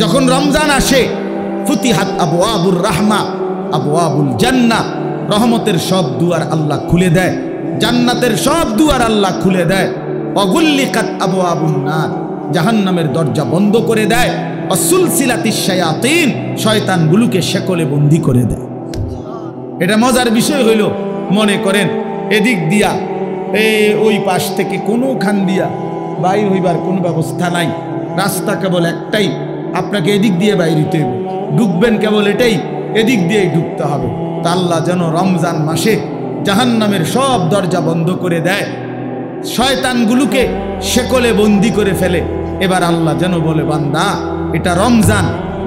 যখন রমজান আসে ফুতিহাত আবওয়াবুর রাহমা আবওয়াবুল জান্নাহ, রহমতের সব দুয়ার আল্লাহ খুলে দেয়, জান্নাতের সব দুয়ার আল্লাহ খুলে দেয়। অগুল্লিকাত আবওয়াবুন নার, জাহান্নামের দরজা বন্ধ করে দেয়। অসুলসিলাতিশ শায়াতিন, শয়তানগুলোকে শেকলে বন্দী করে দেয়। এটা মজার বিষয় হইল, মনে করেন এদিক দিয়া ওই পাশ থেকে কোনোখান দিয়া বাইর হইবার কোনো ব্যবস্থা নাই, রাস্তা কেবল একটাই, আপনাকে এদিক দিয়ে বাইর হইতে হবে, ঢুকবেন কেবল এটাই, এদিক দিয়েই ঢুকতে হবে। তা আল্লাহ যেন রমজান মাসে জাহান্নামের সব দরজা বন্ধ করে দেয়, শয়তানগুলোকে শেকলে বন্দী করে ফেলে। এবার আল্লাহ যেন বলে, বান্দা এটা রমজান,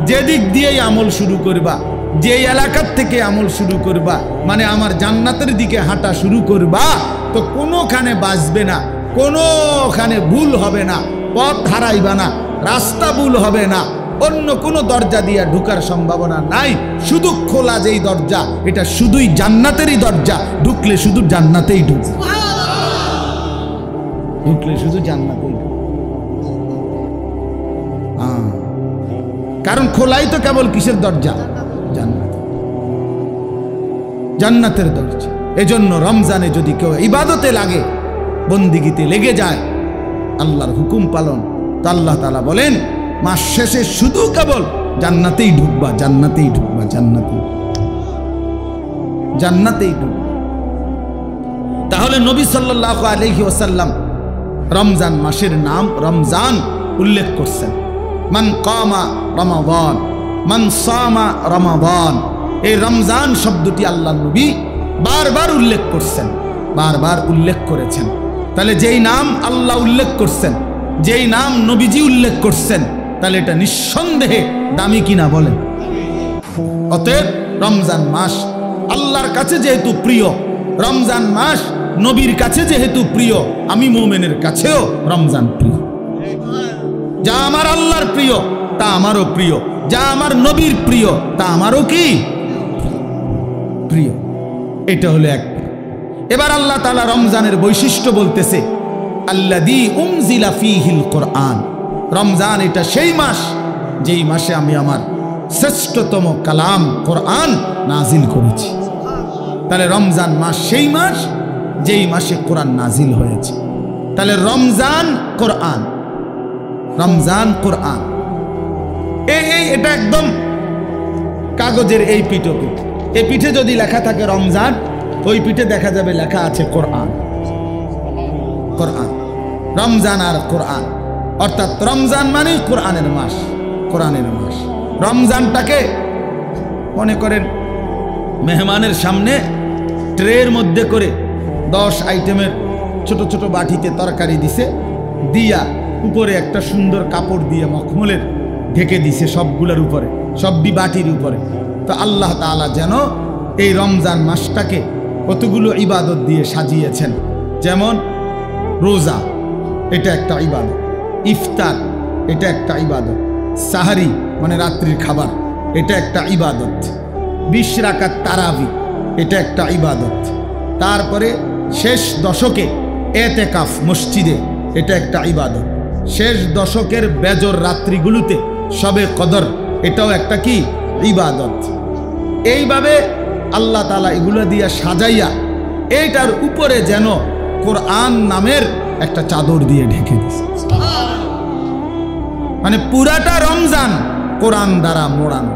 যেদিক দিয়েই আমল শুরু করবা, যে এলাকার থেকে আমল শুরু করবা, মানে আমার জান্নাতের দিকে হাঁটা শুরু করবা, তো কোনোখানে বাঁচবে না, কোনোখানে ভুল হবে না, পথ হারাইবা না, রাস্তা ভুল হবে না, অন্য কোনো দরজা দিয়ে ঢুকার সম্ভাবনা নাই। শুধু খোলা যেই দরজা, এটা শুধুই জান্নাতেরই দরজা, ঢুকলে শুধু জান্নাতেই ঢুকবে, ঢুকলে শুধু জান্নাতেই ঢুকবে। কারণ খোলাই তো কেবল কিসের দরজা? জান্নাত, জান্নাতের দরজা। এজন্য রমজানে যদি কেউ ইবাদতে লাগে, বন্দিগিতে লেগে যায়, আল্লাহর হুকুম পালন, তো আল্লাহ তাআলা বলেন মাস শেষে শুধু কেবল জান্নাতেই ঢুকবা, জান্নাতেই ঢুকবা, জান্নাতেই, জান্নাতেই ঢুকবা। তাহলে নবী সাল্লাল্লাহু আলাইহি ওয়াসাল্লাম রমজান মাসের নাম রমজান উল্লেখ করছেন। মান কামা রমাদান, মান সামা রমাদান, এই রমজান শব্দটি আল্লাহ নবী বারবার উল্লেখ করছেন, বারবার উল্লেখ করেছেন। তাহলে যেই নাম আল্লাহ উল্লেখ করছেন, যেই নাম নবীজি উল্লেখ করছেন, তাহলে এটা নিঃসন্দেহে দামি কিনা বলেন? অতএব রমজান মাস আল্লাহর কাছে যেহেতু প্রিয়, রমজান মাস নবীর কাছে যেহেতু প্রিয়, আমি মুমিনের কাছেও রমজান প্রিয়। যা আমার আল্লাহর প্রিয় তা আমারও প্রিয়, যা আমার নবীর প্রিয় তা আমারও কি প্রিয়। এটা হলো এক। এবার আল্লাহ তাআলা রমজানের বৈশিষ্ট্য বলতেছে, আল্লাযী উনজিলা ফীহিল কোরআন, রমজান এটা সেই মাস যেই মাসে আমি আমার শ্রেষ্ঠতম কালাম কোরআন নাজিল করেছি। তাহলে রমজান মাস সেই মাস যেই মাসে কোরআন নাজিল হয়েছে। তাহলে রমজান কোরআন, রমজান কোরআন, এটা একদম কাগজের এই পিঠে, এই পিঠে যদি লেখা থাকে রমজান, ওই পিঠে দেখা যাবে লেখা আছে কোরআন। কোরআন, রমজান আর কোরআন, অর্থাৎ রমজান মানে কোরআনের মাস, কোরআনের মাস। রমজানটাকে মনে করেন মেহমানের সামনে ট্রের মধ্যে করে 10 আইটেমের ছোট ছোট বাটিতে তরকারি দিছে, দিয়া উপরে একটা সুন্দর কাপড় দিয়ে মখমলের ঢেকে দিছে সবগুলোর উপরে, সবটি বাটির উপরে। তো আল্লাহ তাআলা যেন এই রমজান মাসটাকে কতগুলো ইবাদত দিয়ে সাজিয়েছেন। যেমন রোজা, এটা একটা ইবাদত, ইফতার এটা একটা ইবাদত, সাহারি মানে রাত্রির খাবার এটা একটা ইবাদত, 20 রাকাত তারাবি এটা একটা ইবাদত, তারপরে শেষ দশকে এতেকাফ মসজিদে এটা একটা ইবাদত, শেষ দশকের বেজর রাত্রিগুলোতে শবে কদর এটাও একটা কি ইবাদত। এইভাবে আল্লাহ তাআলা এগুলো দিয়ে সাজাইয়া এইটার উপরে যেন কোরআন নামের একটা চাদর দিয়ে ঢেকে দিয়েছে। মানে পুরাটা রমজান কোরআন দ্বারা মোড়ানো,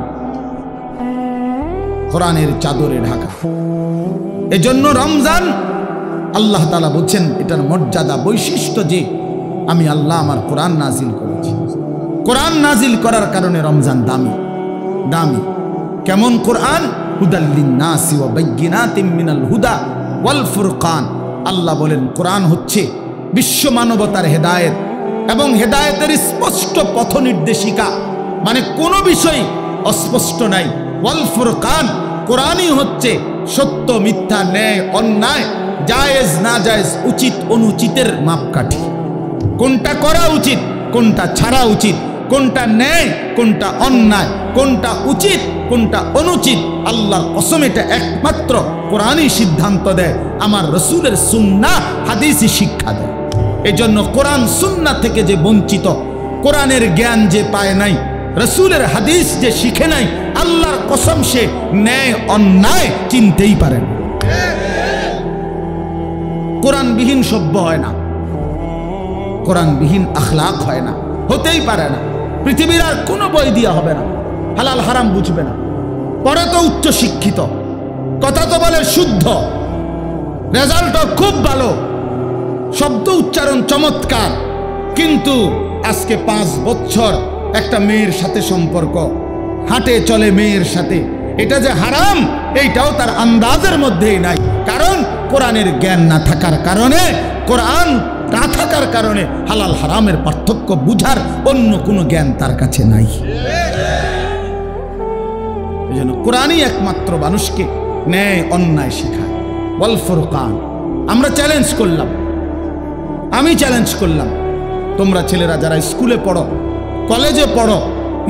কোরআনের চাদরে ঢাকা। এজন্য রমজান আল্লাহ তাআলা বলছেন এটার মর্যাদা বৈশিষ্ট্য যে আমি আল্লাহ আমার কোরআন নাজিল করেছি। কোরআন নাজিল করার কারণে রমজান দামি, দামি। কেমন কোরআন? হুদাল লিন্নাসি ওয়া বাইয়িনাতিম মিনাল হুদা ওয়াল ফুরকান। আল্লাহ বলেন কোরআন হচ্ছে বিশ্ব মানবতার হেদায়েত এবং হেদায়েতের স্পষ্ট পথ নির্দেশিকা, মানে কোনো বিষয় অস্পষ্ট নাই। ওয়াল ফুরকান, কোরআনই হচ্ছে সত্য মিথ্যা, ন্যায় অন্যায়, জায়েজ না জায়েজ, উচিত অনুচিতের মাপকাঠি। কোনটা করা উচিত, কোনটা ছাড়া উচিত, কোনটা ন্যায়, কোনটা অন্যায়, কোনটা উচিত, কোনটা অনুচিত, আল্লাহর কসম এটা একমাত্র কোরআনই সিদ্ধান্ত দেয়। আমার রসুলের সুন্নাহ হাদিসই শিক্ষা দেয়। এজন্য কোরআন সুন্নাহ থেকে যে বঞ্চিত, কোরআনের জ্ঞান যে পায় নাই, রসুলের হাদিস যে শিখে নাই, আল্লাহর কসম সে ন্যায় অন্যায় চিনতেই পারে না। কোরআনবিহীন সভ্য হয় না, কোরআনবিহীন আখলাক হয় না, হতেই পারে না। পৃথিবীর আর কোনো বই দিয়া হবে না, হালাল হারাম বুঝবে না। পরে তো উচ্চ শিক্ষিত, কথা তো বলে শুদ্ধ, রেজাল্টও খুব ভালো, শব্দ উচ্চারণ চমৎকার, কিন্তু আজকে 5 বছর একটা মেয়ের সাথে সম্পর্ক, হাঁটে চলে মেয়ের সাথে, এটা যে হারাম এইটাও তার আন্দাজের মধ্যেই নাই। কারণ কোরআনের জ্ঞান না থাকার কারণে, কোরআন না থাকার কারণে হালাল হারামের পার্থক্য বুঝার অন্য কোনো জ্ঞান তার কাছে নাই। এই জন্য কোরআনই একমাত্র মানুষকে ন্যায় অন্যায় শেখায়। ওয়াল ফুরকান। আমরা চ্যালেঞ্জ করলাম, আমি চ্যালেঞ্জ করলাম, তোমরা ছেলেরা যারা স্কুলে পড়ো, কলেজে পড়ো,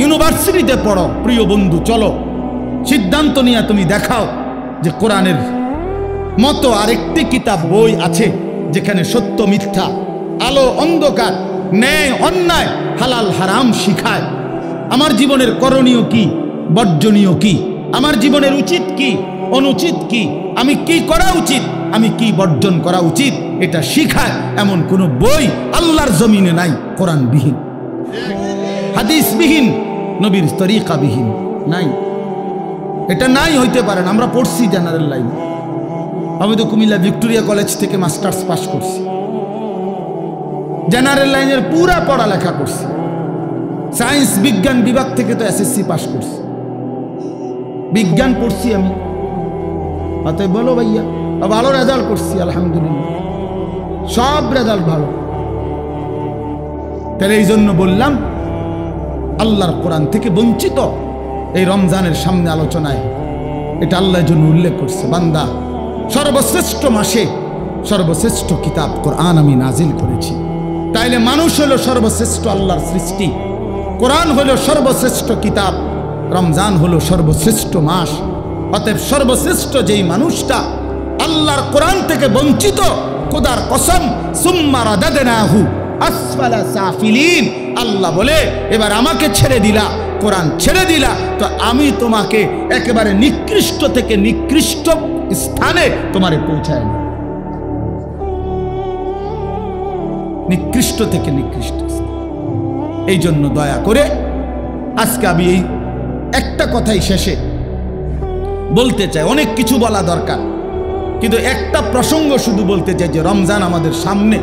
ইউনিভার্সিটিতে পড়ো, প্রিয় বন্ধু চলো সিদ্ধান্ত নিয়ে তুমি দেখাও যে কোরআনের মতো আরেকটি কিতাব বই আছে যেখানে সত্য মিথ্যা, আলো অন্ধকার, ন্যায় অন্যায়, হালাল হারাম শিখায়। আমার জীবনের করণীয় কি, বর্জনীয় কি, আমার জীবনের উচিত কি, অনুচিত কি, আমি কি করা উচিত, আমি কি বর্জন করা উচিত, এটা শিখায় এমন কোনো বই আল্লাহর জমিনে নাই। কোরআনবিহীন, হাদিসবিহীন, নবীর তরিকাবিহীন নাই। এটা নাই হইতে পারে না। আমরা পড়ছি জেনারেল লাইন, আমি তো কুমিল্লা ভিক্টোরিয়া কলেজ থেকে মাস্টার্স পাস করছি, জেনারেল লাইনের পুরা পড়ালেখা করছি, সায়েন্স বিজ্ঞান বিভাগ থেকে তো এসএসসি পাস করছি, বিজ্ঞান পড়ছি আমি। অতএব বলো ভাইয়া, ভালো রেজাল্ট করছি আলহামদুলিল্লাহ, সব রেজাল্ট ভালো। তাহলে এই জন্য বললাম আল্লাহর কোরআন থেকে বঞ্চিত। এই রমজানের সামনে আলোচনায় এটা আল্লাহর জন্য উল্লেখ করছে, বান্দা সর্বশ্রেষ্ঠ মাসে সর্বশ্রেষ্ঠ কিতাব কোরআন আমি নাজিল করেছি। তাইলে মানুষ হলো সর্বশ্রেষ্ঠ আল্লাহর সৃষ্টি, কোরআন হলো সর্বশ্রেষ্ঠ কিতাব, রমজান হলো সর্বশ্রেষ্ঠ মাস। অতএব সর্বশ্রেষ্ঠ যেই মানুষটা আল্লাহর কোরআন থেকে বঞ্চিত, খোদার কসম, সুম্মা রাদাদনাহু আসফালা সাফিলিন, আল্লাহ বলে এবার আমাকে ছেড়ে দিলা, কোরআন ছেড়ে দিলা, তো আমি তোমাকে একেবারে নিকৃষ্ট থেকে নিকৃষ্ট স্থানে তোমারে পৌঁছায় না, নিকৃষ্ট থেকে নিকৃষ্ট। এই জন্য দয়া করে আজকে আমি এই একটা কথাই শেষে বলতে চাই, অনেক কিছু বলা দরকার, কিন্তু একটা প্রসঙ্গ শুধু বলতে চাই যে রমজান আমাদের সামনে।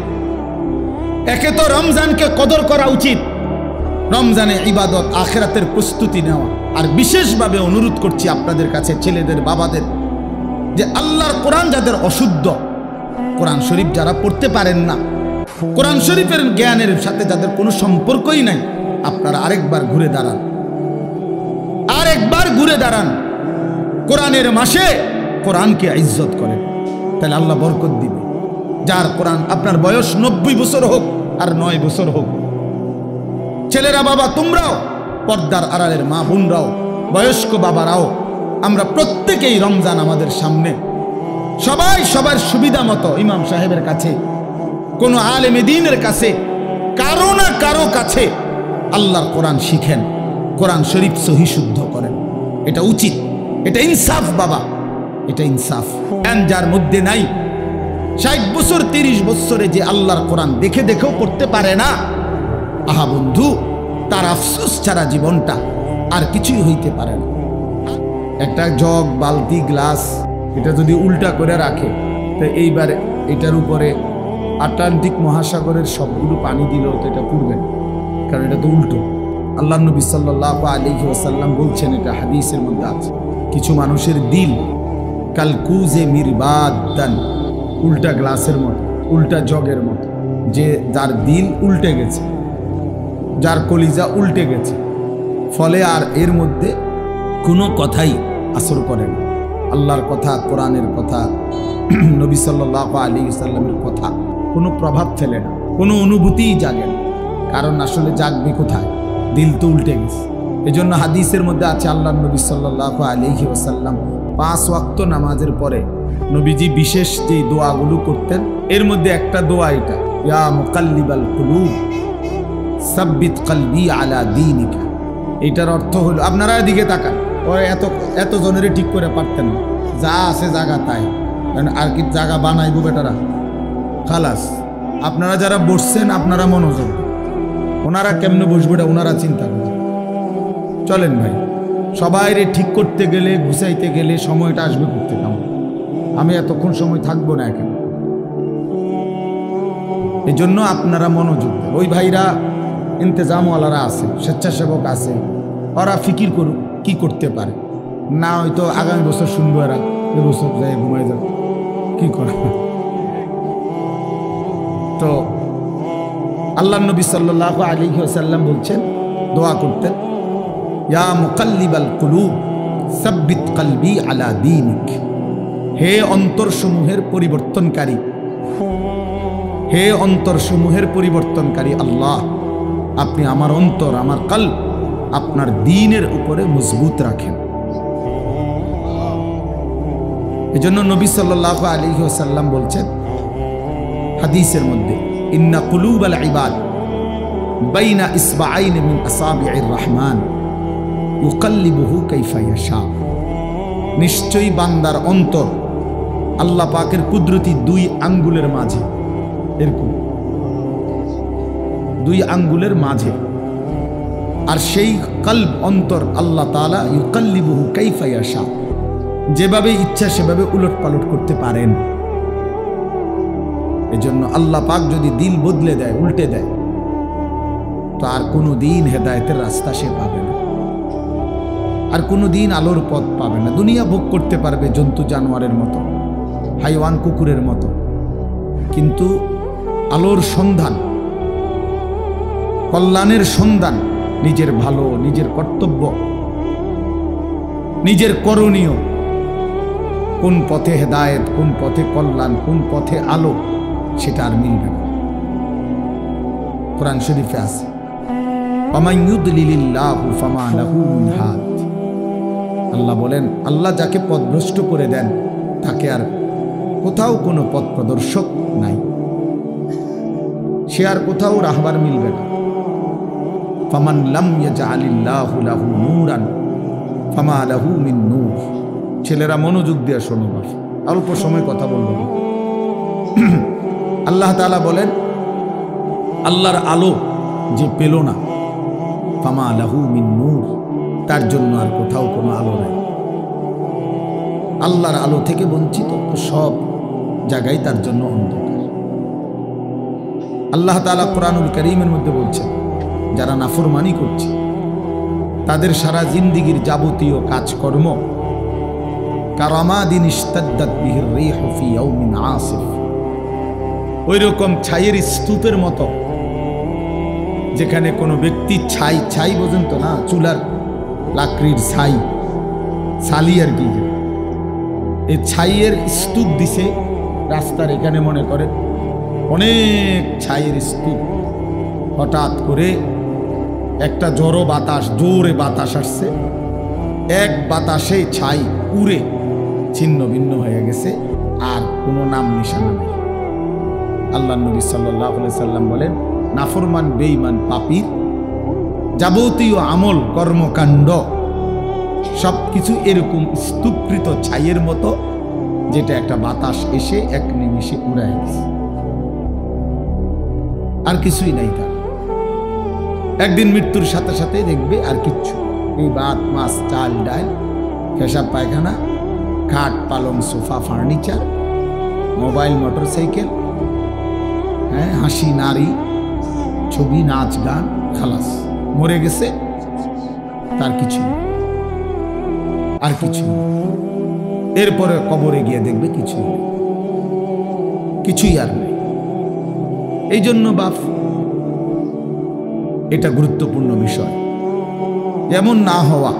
একে তো রমজানকে কদর করা উচিত, রমজানে ইবাদত আখিরাতের প্রস্তুতি নেওয়া। আর বিশেষভাবে অনুরোধ করছি আপনাদের কাছে, ছেলেদের বাবাদের, যে আল্লাহর কোরআন যাদের অশুদ্ধ, কোরআন শরীফ যারা পড়তে পারেন না, কোরআন শরীফের জ্ঞানের সাথে যাদের কোনো সম্পর্কই নাই, আপনারা আরেকবার ঘুরে দাঁড়ান, আরেকবার ঘুরে দাঁড়ান। কোরআনের মাসে কোরআনকে ইজ্জত করেন, তাহলে আল্লাহ বরকত দিবে। যার কোরআন, আপনার বয়স 90 বছর হোক আর 9 বছর হোক, ছেলেরা বাবা তোমরাও, পর্দার আড়ালের মা বোনরাও, বয়স্ক বাবারাও, আমরা প্রত্যেকেই রমজান আমাদের সামনে, সবাই সবার সুবিধা মতো ইমাম সাহেবের কাছে, কোনো আলেমে দ্বীনের কাছে, কারো না কারো কাছে আল্লাহর কোরআন শিখেন, কোরআন শরীফ সহি শুদ্ধ করেন। এটা উচিত, এটা ইনসাফ বাবা, এটা ইনসাফ। যার মধ্যে নাই 60 বছর 30 বছরে যে আল্লাহর কোরআন দেখে দেখেও পড়তে পারে না, আহা বন্ধু, তার আফসোস ছাড়া জীবনটা আর কিছুই হইতে পারে না। একটা জগ, বালতি, গ্লাস, এটা যদি উল্টা করে রাখে, তো এইবার এটার উপরে আটলান্টিক মহাসাগরের সবগুলো পানি দিলেও তো এটা পুড়বে না, কারণ এটা তো উল্টো। আল্লাহ নবী সাল্লাল্লাহু আলাইহি ওয়াসাল্লাম বলছেন, এটা হাদিসের মধ্যে আছে, কিছু মানুষের দিল কালকুজে মিরবাদান, উল্টা গ্লাসের মতো, উল্টা জগের মতো, যে যার দিল উল্টে গেছে, যার কলিজা উল্টে গেছে, ফলে আর এর মধ্যে কোনো কথাই আসর করে না। আল্লাহর কথা, কোরআনের কথা, নবী সাল্লাল্লাহু আলাইহি ওয়াসাল্লামের কথা কোনো প্রভাব ফেলে না, কোনো অনুভূতিই জাগে না। কারণ আসলে জাগবে কোথায়? দিল তো উল্টে গেছে। এজন্য হাদিসের মধ্যে আছে, আল্লাহ নবী সাল্লাল্লাহু আলাইহি ওয়াসাল্লাম 5 ওয়াক্ত নামাজের পরে নবীজি বিশেষ যে দোয়াগুলো করতেন, এর মধ্যে একটা দোয়া এটা, ইয়া মুকাল্লিবাল কুলুব সাব্বিত কলবি আলা দীনিকা। এইটার অর্থ হলো, আপনারা এদিকে তাকান, ওরা এত জনেরই ঠিক করে পারতেন না, যা আছে জায়গা তাই, আর কি জায়গা বানাইবো বেটারা, খালাস। আপনারা যারা বসছেন আপনারা মনোযোগ, ওনারা কেমনে বসবে এটা ওনারা চিন্তা করেন। চলেন ভাই, সবাই ঠিক করতে গেলে, গুছাইতে গেলে সময়টা আসবে করতে, আমি এতক্ষণ সময় থাকবো না এখানে। এই জন্য আপনারা মনোযোগ, ওই ভাইরা ইন্তজামওয়ালারা আছে, স্বেচ্ছাসেবক আছে, ওরা ফিকির করুক কি করতে পারে, না হয়তো আগামী বছর শুনবো, এরা এবছর যাই ঘুমাই যাবে, কি করে। তো আল্লাহ নবী সাল্লাল্লাহু আলাইহি ওয়াসাল্লাম বলছেন, দোয়া করতেন, ইয়া মুকাল্লিবাল কুলুব সাব্বিত কলবি আলা দীনিক, হে অন্তরসমূহের পরিবর্তনকারী, হে অন্তরসমূহের পরিবর্তনকারী আল্লাহ, আপনি আমার অন্তর, আমার কলব আপনার দ্বীনের উপরে মজবুত রাখেন। এজন্য নবী সাল্লাল্লাহু আলাইহি ওয়াসাল্লাম বলছেন হাদিসের মধ্যে, ইন্না কুলুবাল ইবাদ বাইনা ইসবাআইন মিন আসাবি'ir রহমান ইউকাল্লিবুহু কাইফা ইয়াশা, নিশ্চয়ই বান্দার অন্তর আল্লাহ পাকের কুদরতি দুই আঙ্গুলের মাঝে, এরকম দুই আঙ্গুলের মাঝে, আর সেই কলব অন্তর আল্লাহ তাআলা ইউকাল্লিবুহু কাইফা ইয়াশা, যেভাবে ইচ্ছা সেভাবে উলট পালট করতে পারেন। এজন্য আল্লাহ পাক যদি দিল বদলে দেয়, উল্টে দেয়, তো আর কোনো দিন হেদায়েতের রাস্তা সে পাবে না, আর কোনো দিন আলোর পথ পাবে না। দুনিয়া ভোগ করতে পারবে জন্তু জানোয়ারের মতো, হাইওয়ান কুকুরের মতো, কিন্তু আলোর সন্ধান, কল্যাণের সন্ধান, নিজের ভালো, নিজের কর্তব্য, নিজের করণীয়, কোন পথে হেদায়েত, কোন পথে কল্যাণ, কোন পথে আলো, সেটা আর মিলবে না। কোরআন শরীফে আছে, ওয়ামান ইউদলিলিল্লাহু ফামা লাহু মিন হাদ, আল্লাহ বলেন, আল্লাহ যাকে পথভ্রষ্ট করে দেন তাকে আর কোথাও কোনো পথ প্রদর্শক নাই, সে আর কোথাও রাহবার মিলবে না। ফামান লাম ইয়াজআলিল্লাহু লাহু নূরান ফামা লাহু মিন নূর। ছেলেরা মনোযোগ দিয়ে শোনো, অল্প সময় কথা বলবো। আল্লাহ তাআলা বলেন, আল্লাহর আলো যে পেল না, ফামা লাহু মিন নূর, তার জন্য আর কোথাও কোনো আলো নাই। আল্লাহর আলো থেকে বঞ্চিত, তো সব জায়গায় তার জন্য অন্ধকার। আল্লাহ তাআলা কোরআনুল কারীমের মধ্যে বলছেন, যারা নাফরমানি করছে তাদের সারা জিন্দেগীর যাবতীয় কাজকর্ম কারামাদিন ইশতাদ্দাত বিহির রিহু ফি ইয়াউমিন আসিফ, ওই রকম ছাইয়ের স্তূপের মতো, যেখানে কোনো ব্যক্তি ছাই বোঝেন তো না, চুলার লাকড়ির ছালি আর কি, এই ছাইয়ের স্তূপ দিছে রাস্তার এখানে, মনে করে অনেক ছাইয়ের স্তূপ, হঠাৎ করে একটা জোরে বাতাস আসছে, এক বাতাসে ছাই উড়ে ছিন্ন ভিন্ন হয়ে গেছে, আর কোনো নাম নিশানা নেই। আল্লাহ নবী সাল্লাল্লাহু আলাইহি সাল্লাম বলেন, নাফরমান বেঈমান পাপীর যাবতীয় আমল কর্মকাণ্ড সবকিছু এরকম স্তূপকৃত ছাইয়ের মতো, যেটা একটা বাতাস এসে এক নিমিষে উড়ায় গেছে, আর কিছুই নাই তার। একদিন মৃত্যুর সাথে সাথে দেখবে আর কিচ্ছু, এই ভাত মাছ চাল ডাল, পেশাব পায়খানা, খাট পালং সোফা ফার্নিচার, মোবাইল মোটরসাইকেল, হ্যাঁ, হাসি নারী, ছবি নাচ গান, খালাস, মরে গেছে, তার কিছু আর কিছু। এরপরে কবরে গিয়ে দেখবে কিছুই আর নেই। এই জন্য বাপ, এটা গুরুত্বপূর্ণ বিষয়, এমন না হওয়া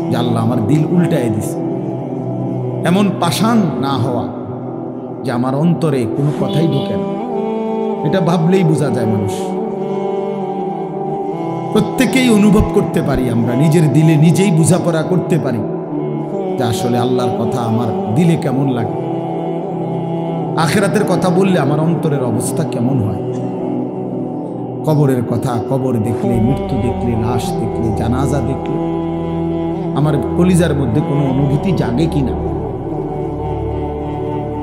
যে আল্লাহ আমার দিল উল্টায় দিছে, এমন পাষাণ না হওয়া যে আমার অন্তরে কোনো কথাই ঢোকে না। এটা ভাবলেই বোঝা যায় মানুষ, প্রত্যেকেই অনুভব করতে পারি, আমরা নিজের দিলে নিজেই বোঝাপড়া করতে পারি যে আসলে আল্লাহর কথা আমার দিলে কেমন লাগে, আখিরাতের কথা বললে আমার অন্তরের অবস্থা কেমন হয়। কবরের কথা, কবর দেখলে, মৃত্যু দেখলে, লাশ দেখলে, জানাজা দেখলে আমার কলিজার মধ্যে কোনো অনুভূতি জাগে কিনা,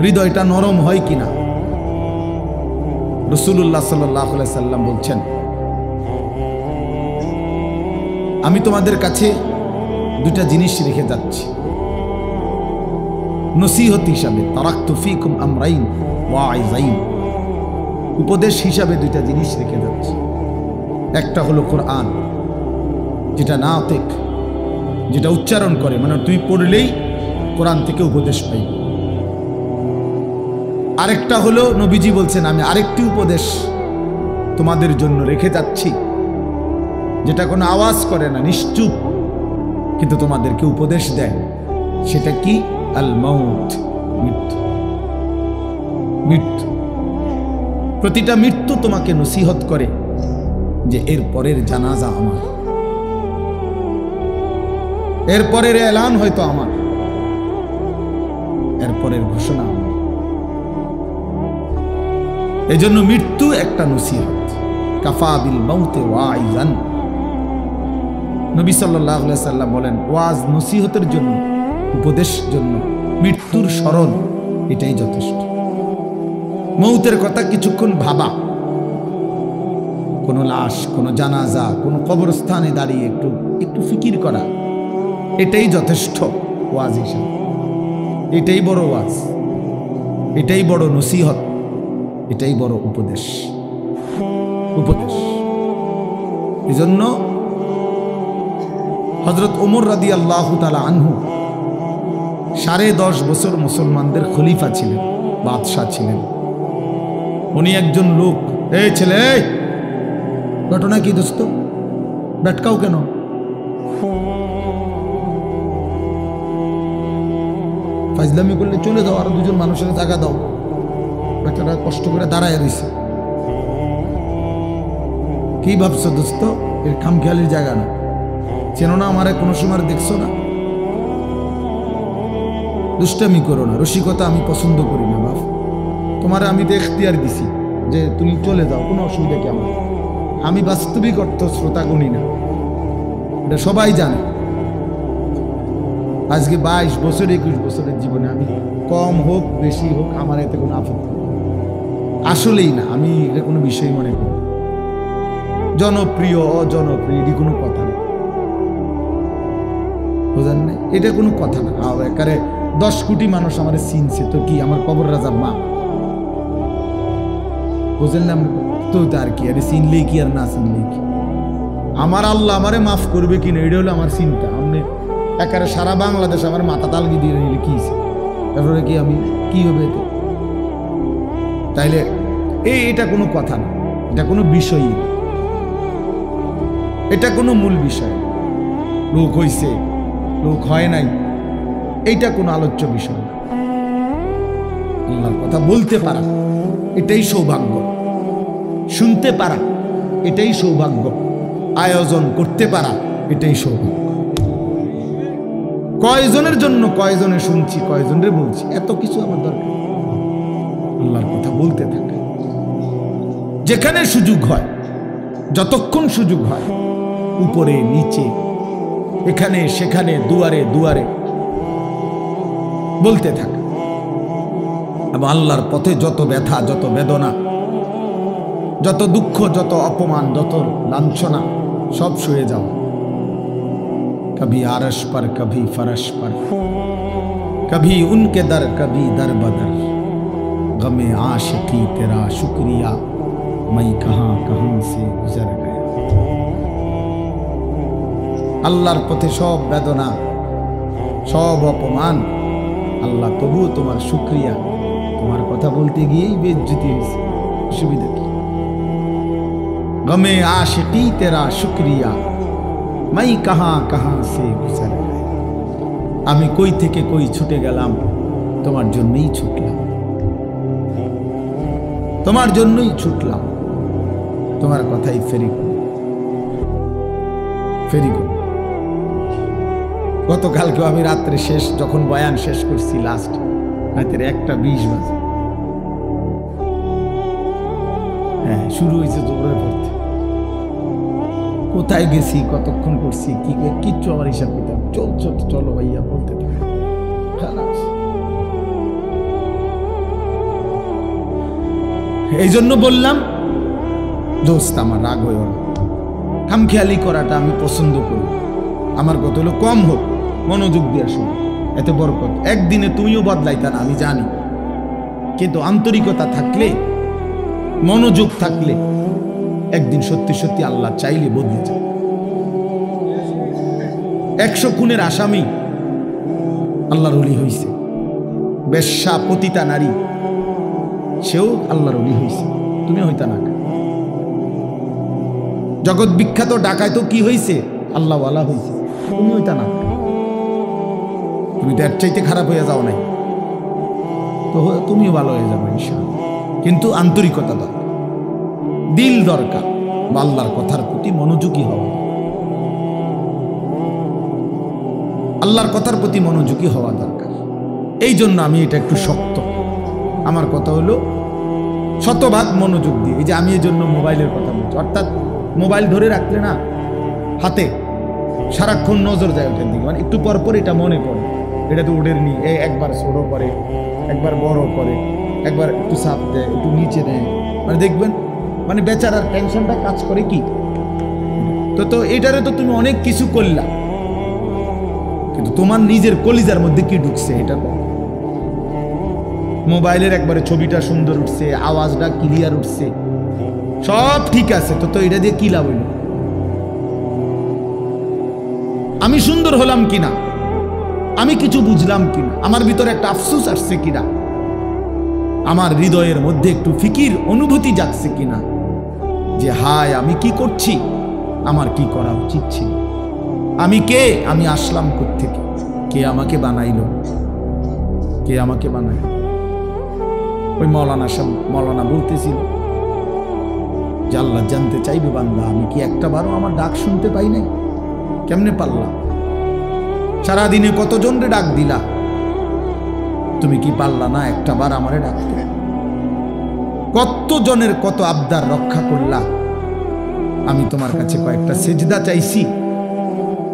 হৃদয়টা নরম হয় কিনা? রাসূলুল্লাহ সাল্লাল্লাহু আলাইহি সাল্লাম বলছেন, আমি তোমাদের কাছে দুটা জিনিস রেখে যাচ্ছি নসিহত হিসাবে। তারাকতু ফীকুম আমরাইন ওয়াইযাইন, উপদেশ হিসাবে দুইটা জিনিস রেখে যাচ্ছি। একটা হলো কোরআন, যেটা নাতিক, যেটা উচ্চারণ করে, মানে তুমি পড়লেই কোরআন থেকে উপদেশ পাই। আরেকটা হলো নবীজি বলছেন, আমি আরেকটি উপদেশ তোমাদের জন্য রেখে যাচ্ছি, যেটা কোনো আওয়াজ করে না, নিশ্চুপ, কিন্তু তোমাদেরকে উপদেশ দেয়। সেটা কি? আল মাউত, মৃত্যু। মৃত্যু, প্রতিটা মৃত্যু তোমাকে নসিহত করে যে এর পরের জানাজা আমার, এর পরের এলান হয়তো আমার, এর পরের ঘোষণা আমার। এই জন্য মৃত্যু একটা নসিহত। কাফা বিল মাউতে ওয়াইজান, নবী সাল্লাল্লাহু আলাইহি সাল্লাম বলেন, ওয়াজ নসিহতের জন্য, উপদেশ জন্য মৃত্যুর স্মরণ এটাই যথেষ্ট। মৌতের কথা কিছুক্ষণ ভাবা, কোনো লাশ, কোনো জানাজা, কোনো কবরস্থানে দাঁড়িয়ে একটু একটু ফিকির করা, এটাই যথেষ্ট ওয়াজ হিসাবে। এটাই বড় ওয়াজ, এটাই বড় নসিহত, এটাই বড় উপদেশ। উপদেশ। এজন্য হযরত ওমর রাদিয়াল্লাহু তাআলা আনহু 10.5 বছর মুসলমানদের খলিফা ছিলেন, বাদশাহ ছিলেন। উনি একজন লোক, এই ছেলে, ঘটনা কি দোস্ত, ব্যাটকাও কেন? ফাজলামি করলে চলে যাও, আরো দুজন মানুষের জায়গা দাও। বেটারা কষ্ট করে দাঁড়ায় রয়েছে, কি ভাবছো দোস্ত? এর খামখেয়ালির জায়গা না। চেনো না আমারে, কোনো সময় দেখছো না? দুষ্টামি করো না, রসিকতা আমি পছন্দ করি না বাপ। তোমার আমি তো এখতিয়ার দিছি যে তুমি চলে যাও, কোনো অসুবিধা কি আমার? আমি বাস্তবিক অর্থ শ্রোতা গুনি না, এটা সবাই জানে। আজকে 22 বছর 21 বছরের জীবনে আমি কম হোক বেশি হোক আমার এতে কোনো আপত্তি আসলেই না। আমি এটা কোনো বিষয় মনে করি, জনপ্রিয় অজনপ্রিয় এটি কোনো কথা না, বুঝলেন না? এটা কোনো কথা না। একারে 10 কোটি মানুষ আমার চিনছে, তো কি আমার কবর রাজার মা, বুঝলেন না? তো তার কি, আরে চিনলেই কি আর না চিনলেই কি, আমার আল্লাহ আমারে মাফ করবে কিনা এটা হলো আমার চিন্তা। আপনি একারে সারা বাংলাদেশ আমার মাথা তালগি দিয়ে নিলে কি, তারপরে কি আমি কি হবে এতে? তাইলে এটা কোনো কথা না, এটা কোনো বিষয়ই না, এটা কোনো মূল বিষয়। লোক হইছে, লোক হয় নাই, এইটা কোনো আলোচ্য বিষয় না। আল্লাহর কথা বলতে পারা এটাই সৌভাগ্য, শুনতে পারা এটাই সৌভাগ্য, আয়োজন করতে পারা এটাই সৌভাগ্য। কয়জনের জন্য কয়জনে শুনছি, কয়জনের বলছি, এত কিছু আমার দরকার। আল্লাহর কথা বলতে থাকে, যেখানে সুযোগ হয়, যতক্ষণ সুযোগ হয়, উপরে নিচে, এখানে সেখানে, দুয়ারে দুয়ারে বলতে থাকে। এবং আল্লাহর পথে যত ব্যথা, যত বেদনা, যত দুঃখ, যত অপমান, যত লাঞ্ছনা, সব সয়ে যাও। कभी आरश पर, कभी फरश पर, कभी उनके दर, कभी दर बदर, गमे आशिकी तेरा शुक्रिया, मैं कहां कहां से गुजर गया। আল্লাহর পথে সব বেদনা, সব অপমান, আল্লাহ তবুও তোমার শুকরিয়া। তোমার কথা বলতে গিয়েই বেইজ্জতি হয়েছে, অসুবিধা কি? গমে আশিকি তেরা শুকরিয়া, মাই কাহা কাহা সে গুজর গয়া। আমি কই থেকে কই ছুটে গেলাম, তোমার জন্যই ছুটলাম, তোমার জন্যই ছুটলাম, তোমার কথাই ফেরি ফেরি। গতকালকেও আমি রাত্রে শেষ যখন বয়ান শেষ করছি, লাস্ট রাতের 1:20 বাজে, হ্যাঁ শুরু হয়েছে জোরের পড়তে, কোথায় গেছি, কতক্ষণ করছি, কি কিচ্ছু আমার হিসাব কিতাব চলো ভাইয়া বলতে থাকে। এই জন্য বললাম দোস্ত, আমার রাগ হইও না, খামখেয়ালি করাটা আমি পছন্দ করি। আমার কথা হলো কম হোক, মনোযোগ দিয়ে শোনো, এত বরকত। একদিনে তুমিও বদলাইতা না আমি জানি, কিন্তু আন্তরিকতা থাকলে, মনোযোগ থাকলে একদিন সত্যি সত্যি আল্লাহ চাইলে বদলে যায়। 100 খুনের আসামি আল্লাহর ওলি হইছে, বেশ্যা পতিতা নারী সেও আল্লাহর ওলি হইছে, তুমি হইতা না। জগৎ বিখ্যাত ডাকায় তো কি হইছে, আল্লাহওয়ালা হইছে, তুমি হইতা না। তুমি তো এর চাইতে খারাপ হয়ে যাও নাই, তো তুমিও ভালো হয়ে যাবে ইনশাআল্লাহ। কিন্তু আন্তরিকতা দরকার, দিল দরকার, আল্লাহর কথার প্রতি মনোযোগী হওয়া, আল্লাহর কথার প্রতি মনোযোগী হওয়া দরকার। এই জন্য আমি এটা একটু শক্ত, আমার কথা হলো শতভাগ মনোযোগ দিয়ে। এই যে আমি এই জন্য মোবাইলের কথা বলছি, অর্থাৎ মোবাইল ধরে রাখলে না হাতে সারাক্ষণ নজর যায় ওটার দিকে, মানে একটু পর পর এটা মনে পড়ে, এটা তো ওদের নিয়ে একবার ছোট করে, একবার বড় করে, একবার একটু চাপ দেয়, একটু নিচে দেয়, মানে দেখবেন মানে বেচারার টেনশনটা কাজ করে কি। তো এটারে তো তুমি অনেক কিছু করলা, কিন্তু তোমার নিজের কলিজার মধ্যে কি ঢুকছে এটা মোবাইলের একবারে ছবিটা সুন্দর উঠছে, আওয়াজটা ক্লিয়ার উঠছে, সব ঠিক আছে, তো এটা দিয়ে কি লাভ হইল? আমি সুন্দর হলাম কিনা, আমি কিছু বুঝলাম কিনা, আমার ভিতরে একটা আফসোস আসছে কিনা, আমার হৃদয়ের মধ্যে একটু ফিকির অনুভূতি জাগছে কিনা যে হায় আমি কি করছি, আমার কি করা উচিত ছিল, আমি কে, আমি আসলাম কোত্থেকে, কে আমাকে বানাইল, কে আমাকে বানাইল। ওই মৌলানা বলতেছিল যে আল্লাহ জানতে চাইবে বান্দা আমি কি একটা বারও আমার ডাক শুনতে পাই নাই, কেমনে পারলাম? সারাদিনে কতজনরে ডাক দিলা, তুমি কি পারলা না একটা বার আমারে ডাকতে? কতজনের কত আবদার রক্ষা করলা, আমি তোমার কাছে কয়েকটা সেজদা চাইছি,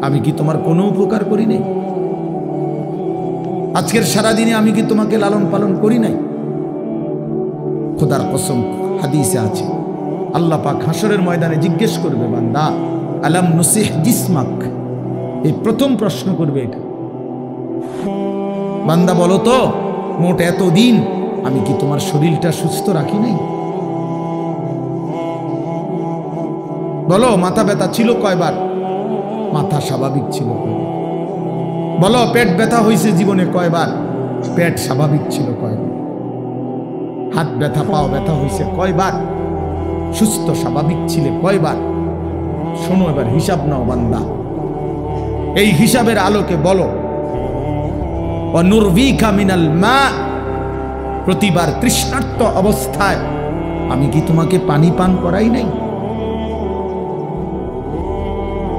আমি কি তোমার কোনো উপকার করি নাই? আজকের সারাদিনে আমি কি তোমাকে লালন পালন করি নাই? খোদার কসম হাদিসে আছে আল্লাহ পাক হাসরের ময়দানে জিজ্ঞেস করবে বান্দা আলাম নুসিহ জিসমাক, এই প্রথম প্রশ্ন করবে এটা। বান্দা বলো তো মোট এতদিন আমি কি তোমার শরীরটা সুস্থ রাখি নাই? বলো মাথা ব্যথা ছিল কয়বার? মাথা স্বাভাবিক ছিল কয়বার? বলো পেট ব্যথা হয়েছে জীবনে কয়বার? পেট স্বাভাবিক ছিল কয়বার? হাত ব্যথা পাও ব্যথা হয়েছে কয়বার? সুস্থ স্বাভাবিক ছিলে কয়বার? শোনো এবার হিসাব নাও বান্দা, এই হিসাবের আলোকে বলো অনুরবিকা মিনাল মা, প্রতিবার তৃষ্ণার্ত অবস্থায় আমি কি তোমাকে পানি পান করাই নাই?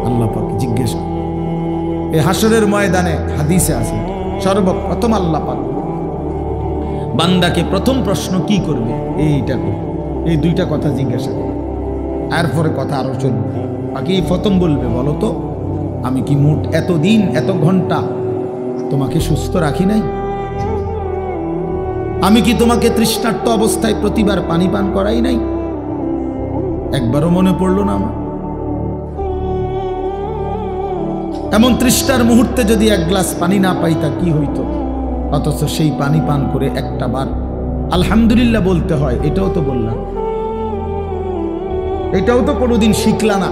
আল্লাহ পাক জিজ্ঞেস করে এই হাসরের ময়দানে, হাদিসে আছে সর্বপ্রথম আল্লাহ পাক বান্দাকে প্রথম প্রশ্ন কি করবে, এইটা এই দুইটা কথা জিজ্ঞাসা করবে, এরপরে কথা আরো চলবে। বাকি প্রথম বলবে বলো তো আমি কি মোট এতদিন এত ঘন্টা তোমাকে সুস্থ রাখি নাই? আমি কি তোমাকে তৃষ্ণার্ত অবস্থায় প্রতিবার পানি পান করাই নাই? একবারও মনে পড়লো না আমার? এমন তৃষ্ণার মুহূর্তে যদি এক গ্লাস পানি না পাইতা কি হইতো? অথচ সেই পানি পান করে একটা বার আলহামদুলিল্লাহ বলতে হয়, এটাও তো বললাম, এটাও তো কোনোদিন শিখলা না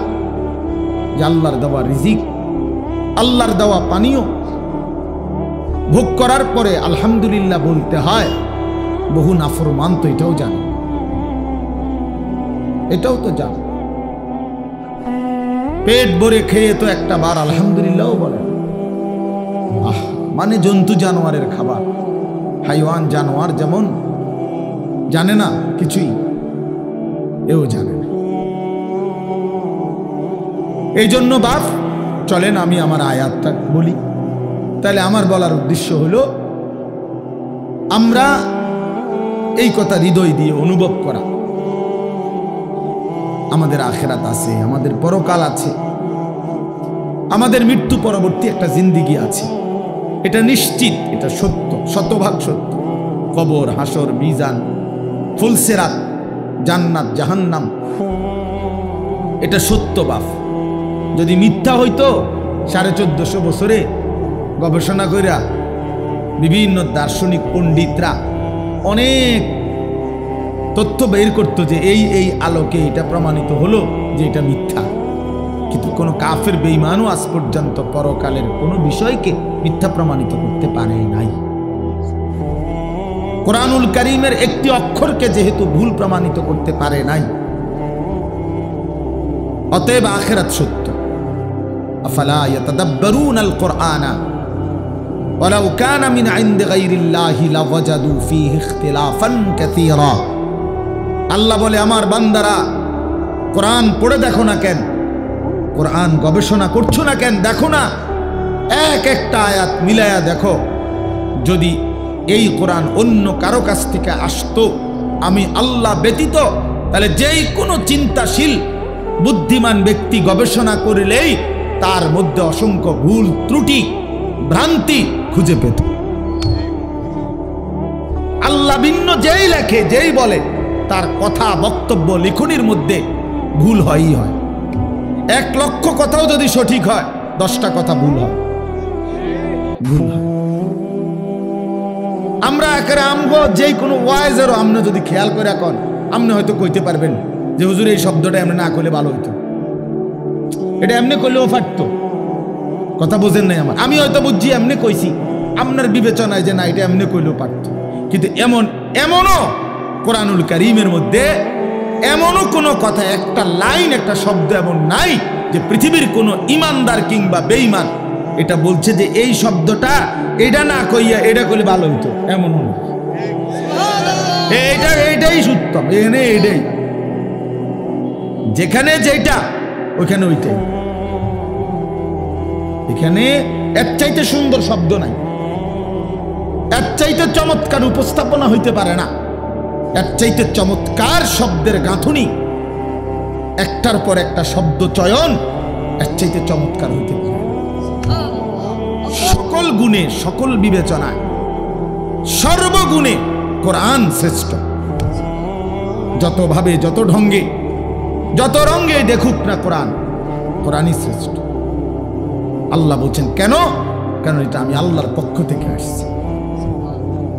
যে আল্লাহর দেওয়া রিজিক, আল্লাহর দেওয়া পানীয় ভোগ করার পরে আলহামদুলিল্লাহ বলতে হয়। বহু নাফরমান তো এটাও জানে, এটাও তো জানে। পেট ভরে খেয়ে তো একটা বার আলহামদুলিল্লাহও বলে, মানে জন্তু জানোয়ারের খাবার, হাইওয়ান জানোয়ার যেমন জানে না কিছুই, এও জানে না। এই জন্য বাপ চলেন আমি আমার আয়াতটা বলি। তাহলে আমার বলার উদ্দেশ্য হলো আমরা এই কথা হৃদয় দিয়ে অনুভব করা, আমাদের আখিরাত আছে, আমাদের পরকাল আছে, আমাদের মৃত্যু পরবর্তী একটা জিন্দেগি আছে। এটা নিশ্চিত, এটা সত্য, শতভাগ সত্য। কবর, হাসর, মিজান, ফুলসিরাত, জান্নাত, জাহান্নাম, এটা সত্য বাপ। যদি মিথ্যা হইতো 1450 বছরে গবেষণা কইরা বিভিন্ন দার্শনিক পণ্ডিতরা অনেক তথ্য বের করতো যে এই আলোকে এটা প্রমাণিত হলো যে এটা মিথ্যা। কিন্তু কোনো কাফের বেঈমানও আজ পর্যন্ত পরকালের কোনো বিষয়কে মিথ্যা প্রমাণিত করতে পারে নাই। কোরআনুল কারীমের একটি অক্ষরকে যেহেতু ভুল প্রমাণিত করতে পারে নাই, অতএব আখিরাত সত্য। আফালা ইয়াতাদাব্বারুনাল কুরআনা ওয়ালাউ কানা মিন ইনদি গায়রিল্লাহি লাওয়াজাদু ফীহি ইখতিলাফান কাসীরা। আল্লাহ বলে, আমার বান্দারা কোরআন পড়ে দেখো না কেন, কোরআন গবেষণা করছো না কেন, দেখো না এক একটা আয়াত মিলায়া দেখো। যদি এই কোরআন অন্য কারো কাছ থেকে আসতো আমি আল্লাহ ব্যতীত, তাহলে যেই কোনো চিন্তাশীল বুদ্ধিমান ব্যক্তি গবেষণা করলেই তার মধ্যে অসংখ্য ভুল ত্রুটি ভ্রান্তি খুঁজে পেত। আল্লাহ ভিন্ন যেই লেখে, যেই বলে, তার কথা বক্তব্য লিখনির মধ্যে ভুল হয়ই হয়। 1 লক্ষ কথাও যদি সঠিক হয়, 10টা কথা ভুল হয়। আমরা একেবারে আমগো যে কোনো ওয়াইজেরও আমনে যদি খেয়াল করে এখন আপনি হয়তো কইতে পারবেন যে হুজুর এই শব্দটা এমনি না করলে ভালো হইতো, এটা এমনি করলেও পারতো। কথা বোঝেন নাই আমার, আমি হয়তো বুঝছি এমনি কইছি, আপনার বিবেচনায় যে না এটা এমনি করলেও পারতো। কিন্তু এমনও কোরআনুল কারীমের মধ্যে এমনও কোনো কথা, একটা লাইন, একটা শব্দ এমন নাই যে পৃথিবীর কোনো ইমানদার কিংবা বেঈমান এটা বলছে যে এই শব্দটা এটা না কইয়া এটা করলে ভালো হইতো, এমন এইটাই সত্যম, এটাই যেখানে যেটা ওইখানে ওইটাই। এখানে এর চাইতে সুন্দর শব্দ নাই, এর চাইতে চমৎকার উপস্থাপনা হইতে পারে না, এর চাইতে চমৎকার শব্দের গাঁথুনি, একটার পর একটা শব্দ চয়ন এর চাইতে চমৎকার হইতে পারে। সকল গুণে, সকল বিবেচনায়, সর্বগুণে কোরআন শ্রেষ্ঠ। যত ভাবে, যত ঢঙ্গে, যত রঙ্গে দেখুক না কোরআন, কোরআনই শ্রেষ্ঠ। আল্লাহ বলছেন কেন? কারণ এটা আমি আল্লাহর পক্ষ থেকে আসছি,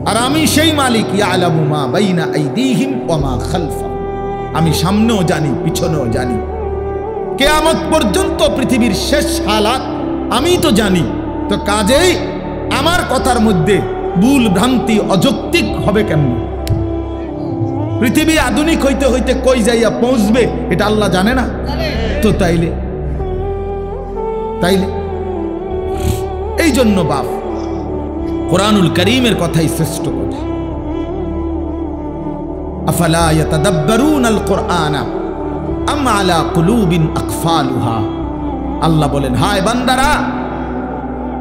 আর আমি সেই মালিক, ইয়ালামু মা বাইনা আইদিহিম ওয়া মা খালফাহুম। আমি সামনেও জানি, পিছনেও জানি, কিয়ামত পর্যন্ত পৃথিবীর শেষ হালাত আমি তো জানি। তো কাজেই আমার কথার মধ্যে ভুল ভ্রান্তি অযৌক্তিক হবে কেমন? পৃথিবী আধুনিক হইতে হইতে কই যাইয়া পৌঁছবে এটা আল্লাহ জানে না তো? তাইলে এই জন্য বাপ কোরআনুল কারীমের কথাই শ্রেষ্ঠ কথা। আফালা ইয়াতাদাব্বারুনাল কুরআনা আম আলা কুলুবিন আকফালুহা। আল্লাহ বলেন, হায় বান্দারা,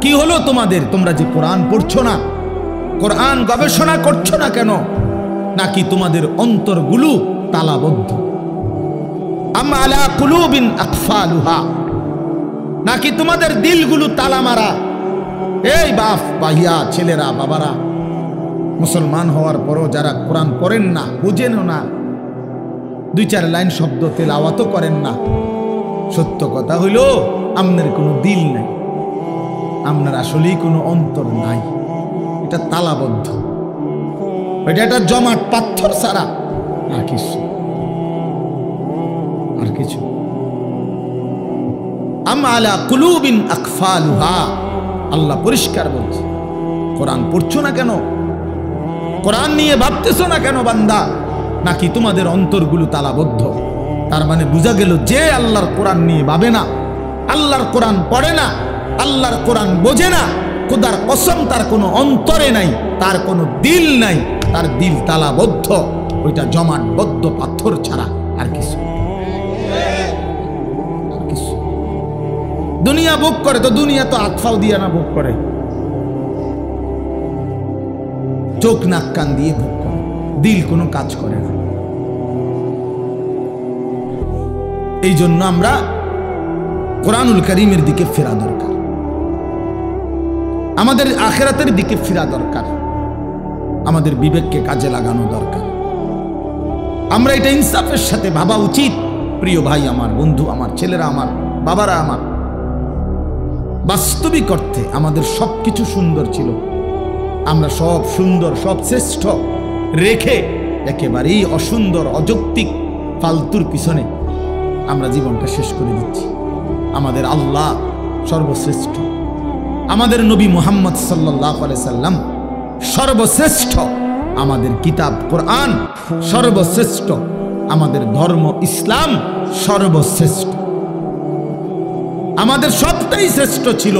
কি হলো তোমাদের? তোমরা যে কোরআন পড়ছো না, কোরআন গবেষণা করছো না কেন? নাকি তোমাদের অন্তরগুলো তালাবদ্ধ? আম আলা কুলুবিন আকফালুহা, নাকি তোমাদের দিলগুলো তালা মারা? এই বাপ, ভাইয়া, ছেলেরা, বাবারা, মুসলমান হওয়ার পরও যারা কোরআন পড়েন না, বুঝেনও না, 2-4 লাইন শব্দ তেলাওয়াতও করেন না, সত্য কথা হইল আপনার কোনো দিল নাই, আপনার আসলেই কোনো অন্তর নাই। এটা তালাবদ্ধ, এটা একটা জমাট পাথর ছাড়া আর কিছু। আম আলা কুলুবিন আকফালুহা, আল্লাহ পরিষ্কার বলছে। কোরআন পড়ছো না কেন? কোরআন নিয়ে ভাবতেছো না কেন বান্দা? নাকি তোমাদের অন্তরগুলো তালাবদ্ধ? তার মানে বোঝা গেল যে আল্লাহর কোরআন নিয়ে ভাবে না, আল্লাহর কোরআন পড়ে না, আল্লাহর কোরআন বোঝে না, খোদার কসম তার কোনো অন্তরে নাই, তার কোনো দিল নাই, তার দিল তালাবদ্ধ, ওইটা জমাটবদ্ধ পাথর ছাড়া আর কিছু। দুনিয়া ভোগ করে তো দুনিয়া তো আতফাও দিয়ে না ভোগ করে, চোখ নাক কান দিয়ে ভোগ করে, দিল কোনো কাজ করে না। এই জন্য আমরা কোরআনুল কারীমের দিকে ফেরা দরকার, আমাদের আখিরাতের দিকে ফেরা দরকার, আমাদের বিবেককে কাজে লাগানো দরকার। আমরা এটা ইনসাফের সাথে ভাবা উচিত। প্রিয় ভাই আমার, বন্ধু আমার, ছেলেরা আমার, বাবারা আমার, বাস্তবিক অর্থে আমাদের সবকিছু সুন্দর ছিল। আমরা সব সুন্দর, সব শ্রেষ্ঠ রেখে একেবারেই অসুন্দর, অযৌক্তিক, ফালতুর পিছনে আমরা জীবনটা শেষ করে দিচ্ছি। আমাদের আল্লাহ সর্বশ্রেষ্ঠ, আমাদের নবী মুহাম্মদ সাল্লাল্লাহু আলাইহি সাল্লাম সর্বশ্রেষ্ঠ, আমাদের কিতাব কোরআন সর্বশ্রেষ্ঠ, আমাদের ধর্ম ইসলাম সর্বশ্রেষ্ঠ। আমাদের সবটাই শ্রেষ্ঠ ছিল,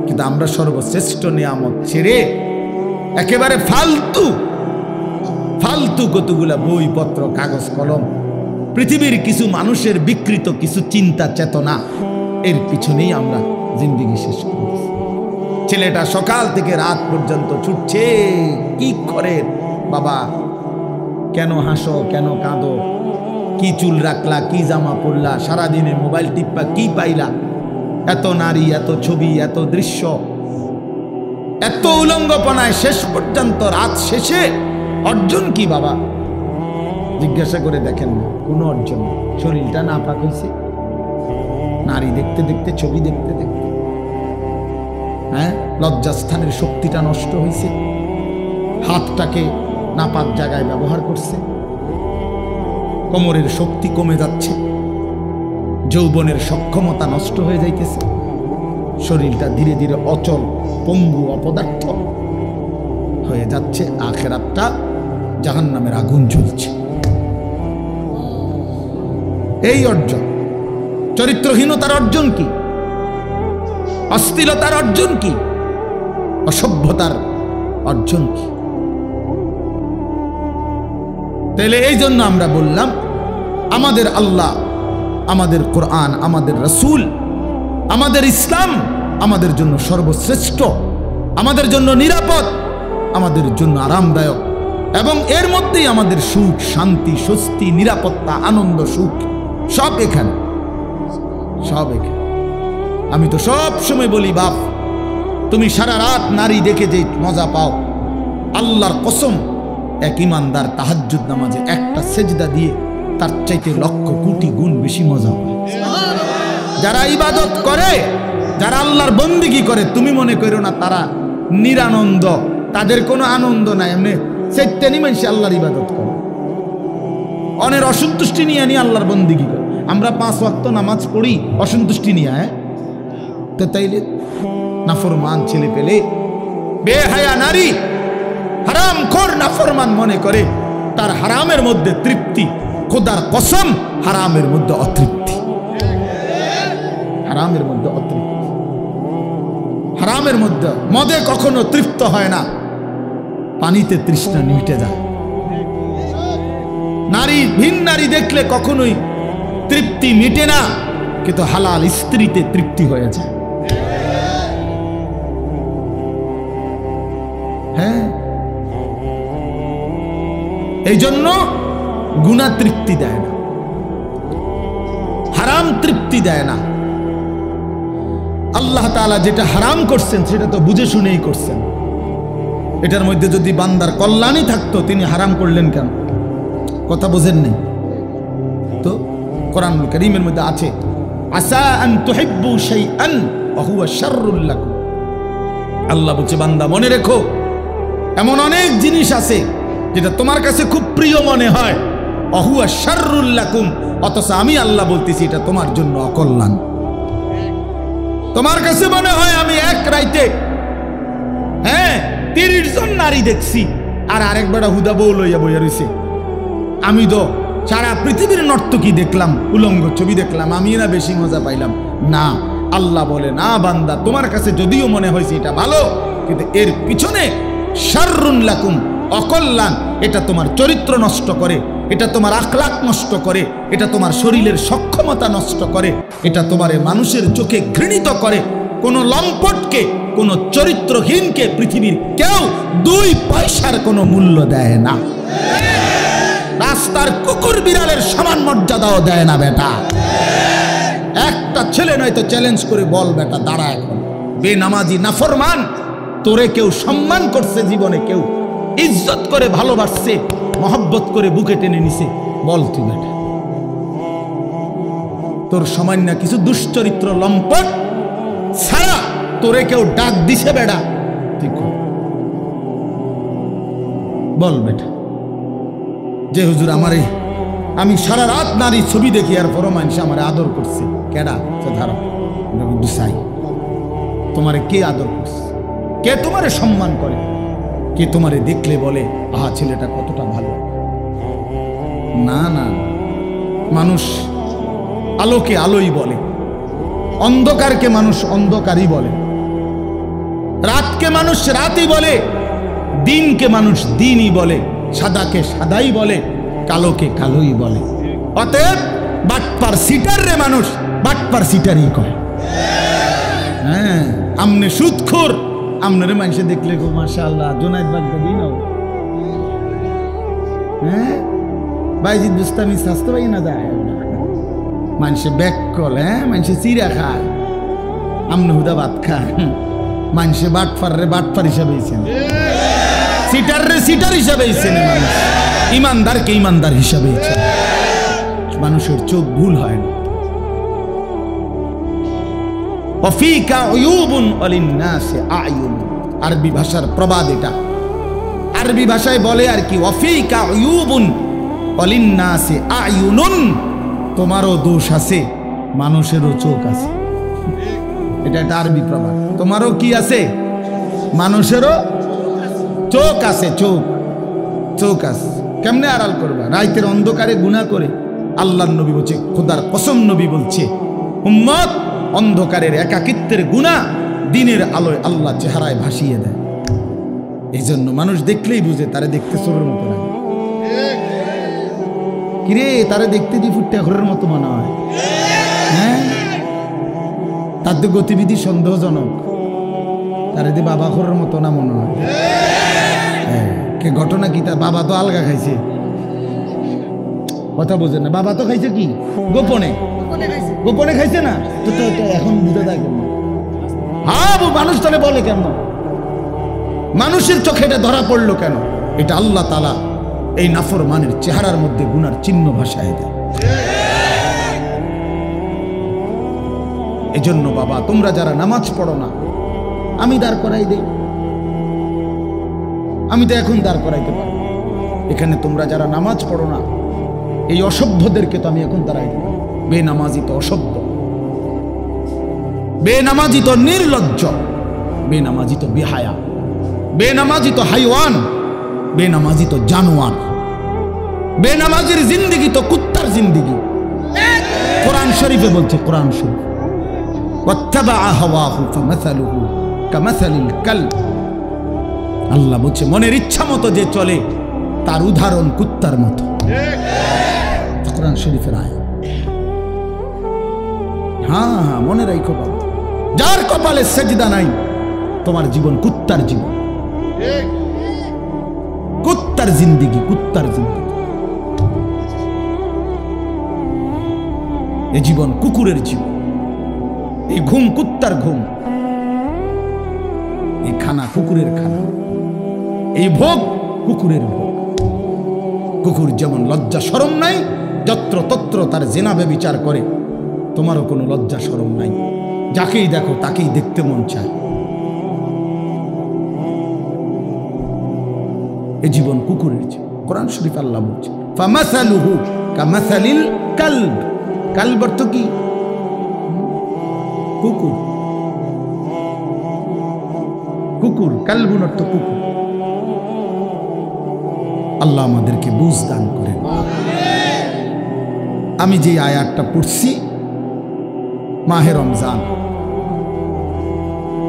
কিন্তু আমরা সর্বশ্রেষ্ঠ নিয়ামত ছেড়ে একেবারে ফালতু ফালতু কতগুলা বইপত্র, কাগজ কলম, পৃথিবীর কিছু মানুষের বিকৃত কিছু চিন্তা চেতনা, এর পিছনেই আমরা জিন্দেগি শেষ করেছি। ছেলেটা সকাল থেকে রাত পর্যন্ত ছুটছে, কি করে বাবা, কেন হাসো, কেন কাঁদো, কি চুল রাখলা, কি জামা পরলা, সারাদিনে মোবাইল টিপা কি পাইলা, এত নারী, এত ছবি, এত দৃশ্য, এত উলঙ্গপনায় শেষ পর্যন্ত রাত শেষে অর্জন কি বাবা? জিজ্ঞাসা করে দেখেন না, কোনো অর্জন নেই। শরীরটা নাপাক হয়েছে, নারী দেখতে দেখতে, ছবি দেখতে দেখতে, হ্যাঁ, লজ্জাস্থানের শক্তিটা নষ্ট হয়েছে, হাতটাকে নাপাক জায়গায় ব্যবহার করছে, কোমরের শক্তি কমে যাচ্ছে, যৌবনের সক্ষমতা নষ্ট হয়ে যাইতেছে, শরীরটা ধীরে ধীরে অচল, পঙ্গু, অপদার্থ হয়ে যাচ্ছে, আখিরাতটা জাহান্নামের আগুন জ্বলছে। এই অর্জন, চরিত্রহীনতার অর্জন কি? অশ্লীলতার অর্জন কি? অসভ্যতার অর্জন কি? তাহলে এই জন্য আমরা বললাম, আমাদের আল্লাহ, আমাদের কোরআন, আমাদের রাসূল, আমাদের ইসলাম আমাদের জন্য সর্বশ্রেষ্ঠ, আমাদের জন্য নিরাপদ, আমাদের জন্য আরামদায়ক, এবং এর মধ্যেই আমাদের সুখ, শান্তি, স্বস্তি, নিরাপত্তা, আনন্দ, সুখ সব এখানে, সব এখানে। আমি তো সব সময় বলি, বাপ, তুমি সারা রাত নারী দেখে যে মজা পাও, আল্লাহর কসম, এক ইমানদার তাহাজ্জুদ নামাজে একটা সেজদা দিয়ে তার চাইতে লক্ষ কোটি গুণ বেশি মজা পায়। যারা ইবাদত করে, যারা আল্লাহর বন্দেগী করে, তুমি মনে করো না তারা নিরানন্দ, তাদের কোনো আনন্দ নাই, এমনি চৈতানি মানুষ আল্লাহর ইবাদত করে, অনেক অসন্তুষ্টি নিয়ে নিয়ে আল্লাহর বন্দেগী করে। আমরা 5 ওয়াক্ত নামাজ পড়ি অসন্তুষ্টি নিয়ে, হ্যাঁ, তো তাইলে নাফরমান ছেলে পেলে, বেহায়া নারী, হারামখোর নাফরমান মনে করে তার হারামের মধ্যে তৃপ্তি, খোদার কসম হারামের মধ্যে অতৃপ্তি, হারামের মধ্যে অতৃপ্তি, হারামের মধ্যে। মদে কখনো তৃপ্ত হয় না, পানিতে তৃষ্ণা মিটে যায়। নারী, ভিন নারী দেখলে কখনোই তৃপ্তি মিটে না, কিন্তু হালাল স্ত্রীতে তৃপ্তি হয়ে যায়। হ্যাঁ, এই জন্য গুনাহ তৃপ্তি দেয় না, হারাম তৃপ্তি দেয় না। আল্লাহ তাআলা যেটা হারাম করছেন সেটা তো বুঝে শুনেই করছেন। এটার মধ্যে যদি বান্দার কল্যাণই থাকতো, তিনি হারাম করলেন কেন? কথা বোঝেন নেই তো? কোরআনুল কারীমের মধ্যে আছে, আসা আন তুহিব্বু শাইআন ওয়া হুয়া শাররুল লাকুম। আল্লাহ বলছে, বান্দা মনে রেখো, এমন অনেক জিনিস আছে যেটা তোমার কাছে খুব প্রিয় মনে হয়, ওয়া হুয়া শাররুল লাকুম, অথচ আমি আল্লাহ বলতেছি এটা তোমার জন্য অকল্যাণ। তোমার কাছে মনে হয় আমি এক রাইতে, হ্যাঁ, 30 জন নারী দেখছি, আর আরেক বেটা হুদা বউ লইয়া বইয়া রইছে। আমি তো সারা পৃথিবীর নর্তকী দেখলাম, উলঙ্গ ছবি দেখলাম, আমি না বেশি মজা পাইলাম না। আল্লাহ বলে, না বান্দা, তোমার কাছে যদিও মনে হয়েছে এটা ভালো, কিন্তু এর পিছনে শাররুন লাকুম, অকল্যাণ। এটা তোমার চরিত্র নষ্ট করে, এটা তোমার আখলাক নষ্ট করে, এটা তোমার শরীরের সক্ষমতা নষ্ট করে, এটা তোমার মানুষের চোখে ঘৃণিত করে। কোনো লম্পটকে, কোনো চরিত্রহীনকে পৃথিবীর কেউ 2 পয়সার কোনো মূল্য দেয় না। রাস্তার কুকুর বিড়ালের সমান মর্যাদাও দেয় না বেটা। একটা ছেলে নয়তো চ্যালেঞ্জ করে বল বেটা, দাঁড়া এখন। বেনামাজি নাফরমান, তোরে কেউ সম্মান করছে জীবনে, কেউ ইজ্জত করে ভালোবাসছে, মহব্বত করে বুকে টেনে নিছে, বল তুই বেটা। তোর সামান্য কিছু দুশ্চরিত্র লম্পট ছাড়া তোরে কেউ ডাক দিছে বেটা, তুই বল বেটা। যে হুজুর আমারে, আমি সারা রাত নারী ছবি দেখি আর পরও মানুষ আমারে আদর করছে, কেডা? ধারা দুসাই, তোমারে কে আদর করছে? কে তোমারে সম্মান করে? কে তোমারে দেখলে বলে আহা ছেলেটা কতটা ভালো? না না, মানুষ আলোকে আলোই বলে, অন্ধকারকে মানুষ অন্ধকারই বলে, রাতকে মানুষ রাতই বলে, দিনকে মানুষ দিনই বলে, সাদাকে সাদাই বলে, কালোকে কালোই বলে। অতএব বাটপার সিটার রে মানুষ বাটপার সিটারই কয়। হ্যাঁ, আমনে সুদখোর, আমনের মানুষে দেখলে গো মাশাআল্লাহ জোনায়েদ বাগদাদি নাও। হ্যাঁ, বাইজিদ বুস্তামি স্বাস্থ্য পাই না যায়, মানুষে ব্যাক কল, হ্যাঁ মানুষে চিরা খায়, আমনে হুদা ভাত খায়। মানুষে বাটপার রে বাটপার হিসাবে সিটার রে সিটার হিসাবে মানুষ, ইমানদারকে ইমানদার হিসাবে। মানুষের চোখ ভুল হয় না। আরবি ভাষার প্রবাদ এটা, আরবি ভাষায় বলে আর কি, ওয়াফিকা উয়ুবুন ওয়ালিন্নাসি আয়ুনুন, তোমারও দোষ আছে, মানুষেরও চোখ আছে। এটা একটা আরবি প্রবাদ। তোমারও কি আছে? মানুষেরও চোখ আছে, চোখ চোখ আছে। কেমনে আড়াল করবা? রাইতের অন্ধকারে গুনাহ করে। আল্লাহর নবী বলছে, খোদার কসম নবী বলছে, উম্মত অন্ধকারের একাকিত্বের গুনাহ দিনের আলোয় আল্লাহ চেহারায় ভাসিয়ে দেয়। এই জন্য মানুষ দেখলেই বুঝে তারে দেখতে চোরের মতো লাগে। কিরে, তারে দেখতে দি ফুটটা ঘরের মতো মনে হয়। হ্যাঁ, তার তো গতিবিধি সন্দেহজনক, তারে দি বাবা ঘরের মতো না মনে হয়। কে ঘটনা কি? তার বাবা তো আলগা খাইছে, কথা বোঝে না। বাবা তো খাইছে কি গোপনে, গোপনে খাইছে না তো, এখন বুঝে দেয় কেন? হ্যাঁ, মানুষ তাহলে বলে কেন? মানুষের চোখে এটা ধরা পড়লো কেন? এটা আল্লাহ তাআলা এই নাফরমানের চেহারার মধ্যে গুনার চিহ্ন ভাসায় দেয়। এজন্য বাবা, তোমরা যারা নামাজ পড়ো না, আমি দাঁড় করাই দেই, আমি তো এখন দাঁড় করাইতে পারি এখানে। তোমরা যারা নামাজ পড়ো না, এই অসভ্যদেরকে তো আমি এখন দাঁড়াই দেব। বেনামাজি তো অসভ্য, বেনামাজি তো নির্লজ্জ, বেনামাজি তো বেহায়া, বেনামাজি তো হাইওয়ান, বেনামাজি তো জানোয়ার, বেনামাজির জিন্দেগি তো কুত্তার জিন্দেগি। কোরআন শরীফে বলছে, কোরআন শরীফ, ওয়াত্তাবাআ হাওয়াহু ফামাসালুহু কামাসালিল কালব। আল্লাহ বলছে, মনের ইচ্ছা মতো যে চলে তার উদাহরণ কুত্তার মতো। কোরআন শরীফের আয়াত। হ্যাঁ হ্যাঁ, মনে রাখো বাবা, যার কপালে সেজদা নাই, তোমার জীবন কুত্তার জীবন, কুত্তার জিন্দেগি, কুত্তার জিন্দেগি। এই জীবন কুকুরের জীবন, এই ঘুম কুত্তার ঘুম, এই খানা কুকুরের খানা, এই ভোগ কুকুরের ভোগ। কুকুর যেমন লজ্জা শরম নাই, যত্র তত্র তার জেনাবে বিচার করে, তোমারও কোনো লজ্জা শরম নাই, যাকেই দেখো তাকেই দেখতে মন চায়। এই জীবন কুকুরের জীবন। কোরআন শরীফ আল্লাহ বলছে, ফামাসালুহু কামাসালিল কালব। কালব অর্থ কি? কুকুর, কুকুর, কালবুন অর্থ কুকুর। আল্লাহ আমাদেরকে বুঝ দান করেন। আমি যে আয়াতটা পড়ছি, মাহে রমজান,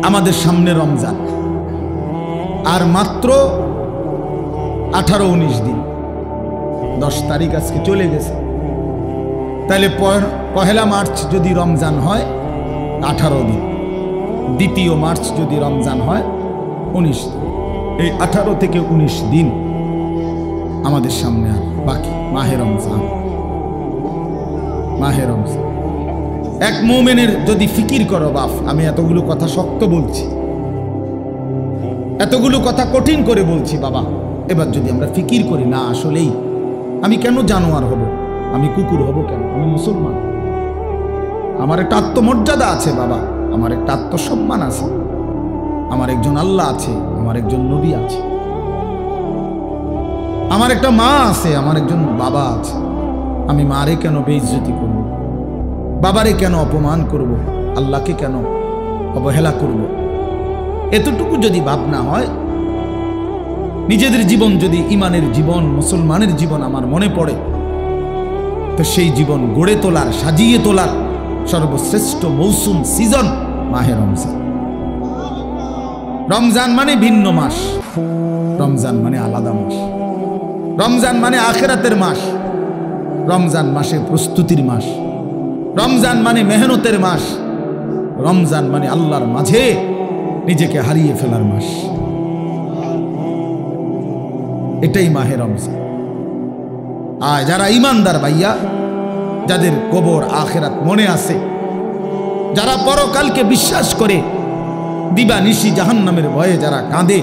আমাদের সামনে রমজান, আর মাত্র 18-19 দিন, 10 তারিখ আজকে চলে গেছে। তাহলে পহেলা মার্চ যদি রমজান হয় 18 দিন, 2 মার্চ যদি রমজান হয় 19 দিন। এই 18 থেকে 19 দিন আমাদের সামনে আর বাকি মাহে রমজান। মাহে রমজান এক মুমিনের যদি ফিকির করো বাপ, আমি এতগুলো কথা শক্ত বলছি, এতগুলো কথা কঠিন করে বলছি বাবা, এবার যদি আমরা ফিকির করি না আসলেই আমি কেন জানোয়ার হব, আমি কুকুর হব কেন, আমি মুসলমান, আমার একটা আত্মমর্যাদা আছে বাবা, আমার একটা আত্মসম্মান আছে, আমার একজন আল্লাহ আছে, আমার একজন নবী আছে, আমার একটা মা আছে, আমার একজন বাবা আছে, আমি মারে কেন বেইজ্জতি করব, বাবারে কেন অপমান করব, আল্লাহকে কেন অবহেলা করব? এতটুকু যদি ভাবনা হয়, নিজেদের জীবন যদি ইমানের জীবন, মুসলমানের জীবন আমার মনে পড়ে, তো সেই জীবন গড়ে তোলার, সাজিয়ে তোলার সর্বশ্রেষ্ঠ মৌসুম, সিজন মাহে রমজান। রমজান মানে ভিন্ন মাস, রমজান মানে আলাদা মাস, রমজান মানে আখিরাতের মাস, রমজান মাসে প্রস্তুতির মাস, রমজান মানে মেহনতের মাস, রমজান মানে আল্লাহর মাঝে নিজেকে হারিয়ে ফেলার মাস। এটাই মাহে রমজান। আর যারা ইমানদার ভাইয়া, যাদের কবর আখিরাত মনে আছে, যারা পরকালকে বিশ্বাস করে, দিবানিশি জাহান্নামের ভয়ে যারা কাঁদে,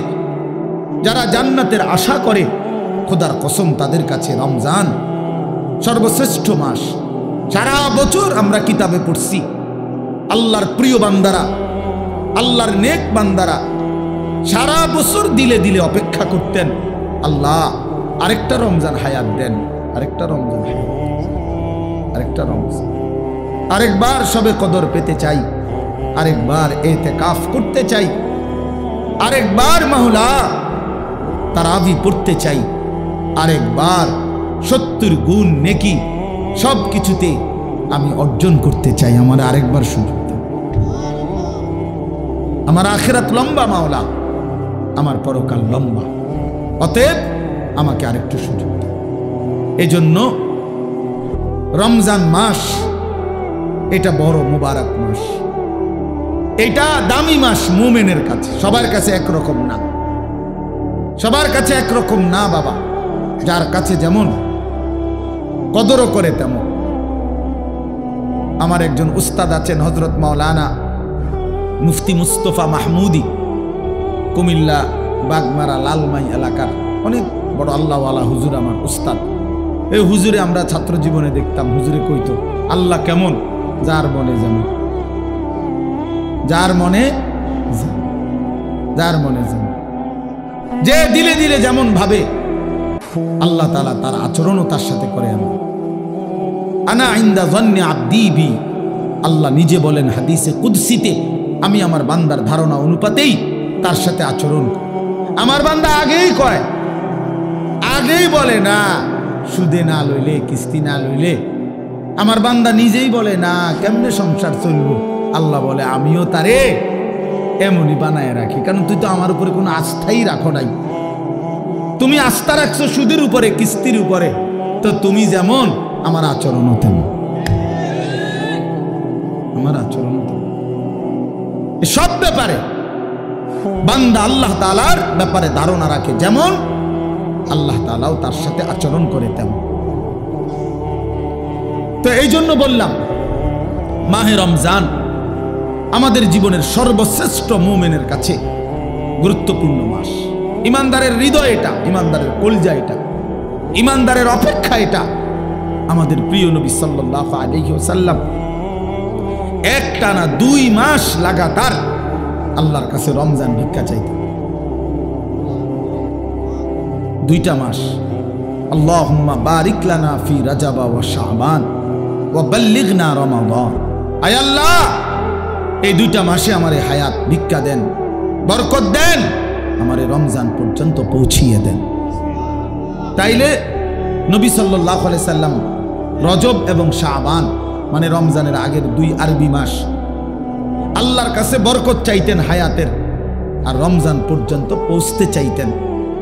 যারা জান্নাতের আশা করে, খোদার কসম তাদের কাছে রমজান সর্বশ্রেষ্ঠ মাস। সারা বছর আমরা কিতাবে পড়ছি আল্লাহর প্রিয় বান্দারা, আল্লাহর নেক বান্দারা সারা বছর দিলে দিলে অপেক্ষা করতেন, আল্লাহ আরেকটা রমজান হায়াত দেন, আরেকটা রমজান হায়াত, আরেকটা রমজান, আরেকবার সবে কদর পেতে চাই, আরেকবার ইতিকাফ করতে চাই, আরেকবার মাওলা তারাবি পড়তে চাই, আরেকবার 70 গুণ নেকি সব কিছুতে আমি অর্জন করতে চাই, আমার আরেকবার সুযোগ দেন। আমার আখিরাত লম্বা মাওলা, আমার পরকাল লম্বা, অতএব আমাকে আরেকটু সুযোগ দেন। এজন্য রমজান মাস এটা বড় মুবারক মাস, এটা দামি মাস মুমিনের কাছে। সবার কাছে একরকম না, সবার কাছে একরকম না বাবা, যার কাছে যেমন কদরও করে তেমন। আমার একজন উস্তাদ আছেন হযরত মাওলানা মুফতি মুস্তফা মাহমুদি, কুমিল্লা বাগমারা লালমাই এলাকার অনেক বড় আল্লাহওয়ালা হুজুর, আমার উস্তাদ। এই হুজুরে আমরা ছাত্র জীবনে দেখতাম, হুজুরে কইতো আল্লাহ কেমন, যার মনে যেমন, যার মনে যার মনে যেমন, যে দিলে দিলে যেমন ভাবে আল্লাহ তাআলা তার আচরণও তার সাথে করে। আনা ইনদা যন্নি আবদি বি, আল্লাহ নিজে বলেন হাদিসে কুদসিতে, আমি আমার বান্দার ধারণা অনুপাতেই তার সাথে আচরণ। আমার বান্দা আগেই কয়, আগেই বলে না সুদে না লইলে, কিস্তি না লইলে। আমার বান্দা নিজেই বলে না কেমনে সংসার চলবো, আল্লাহ বলে আমিও তারে এমনই বানায় রাখি, কারণ তুই তো আমার উপরে কোনো আস্থাই রাখো নাই। তুমি আস্থা রাখছো সুদের উপরে, কিস্তির উপরে, তো তুমি যেমন আমার আচরণও তেমন, আমার আচরণও তেমন। সব ব্যাপারে বান্দা আল্লাহ তাআলার ব্যাপারে ধারণা রাখে যেমন, আল্লাহ তাআলাও তার সাথে আচরণ করে তেমন। তো এই জন্য বললাম মাহে রমজান আমাদের জীবনের সর্বশ্রেষ্ঠ মুমিনের কাছে গুরুত্বপূর্ণ মাস। ইমানদারের হৃদয় এটা, ইমানদারের কলজা এটা, ইমানদারের অপেক্ষা এটা। আমাদের প্রিয় নবী সাল্লাল্লাহু আলাইহি ওয়াসাল্লাম একটানা 2 মাস লাগাতার আল্লাহর কাছে রমজান ভিক্ষা চাইতেন। 2টা মাস, আল্লাহুম্মা বারিক লানা ফি রাজাব ওয়া শাবান ওয়া বাল্লিগনা রমাদান। আয় আল্লাহ, এই 2টা মাসে আমারে হায়াত ভিক্ষা দেন, বরকত দেন, আমারে রমজান পর্যন্ত পৌঁছিয়ে দেন। তাইলে নবী সাল্লাল্লাহু আলাইহি সাল্লাম রজব এবং শাবান মানে রমজানের আগের 2 আরবি মাস আল্লাহর কাছে বরকত চাইতেন হায়াতের, আর রমজান পর্যন্ত পৌঁছতে চাইতেন।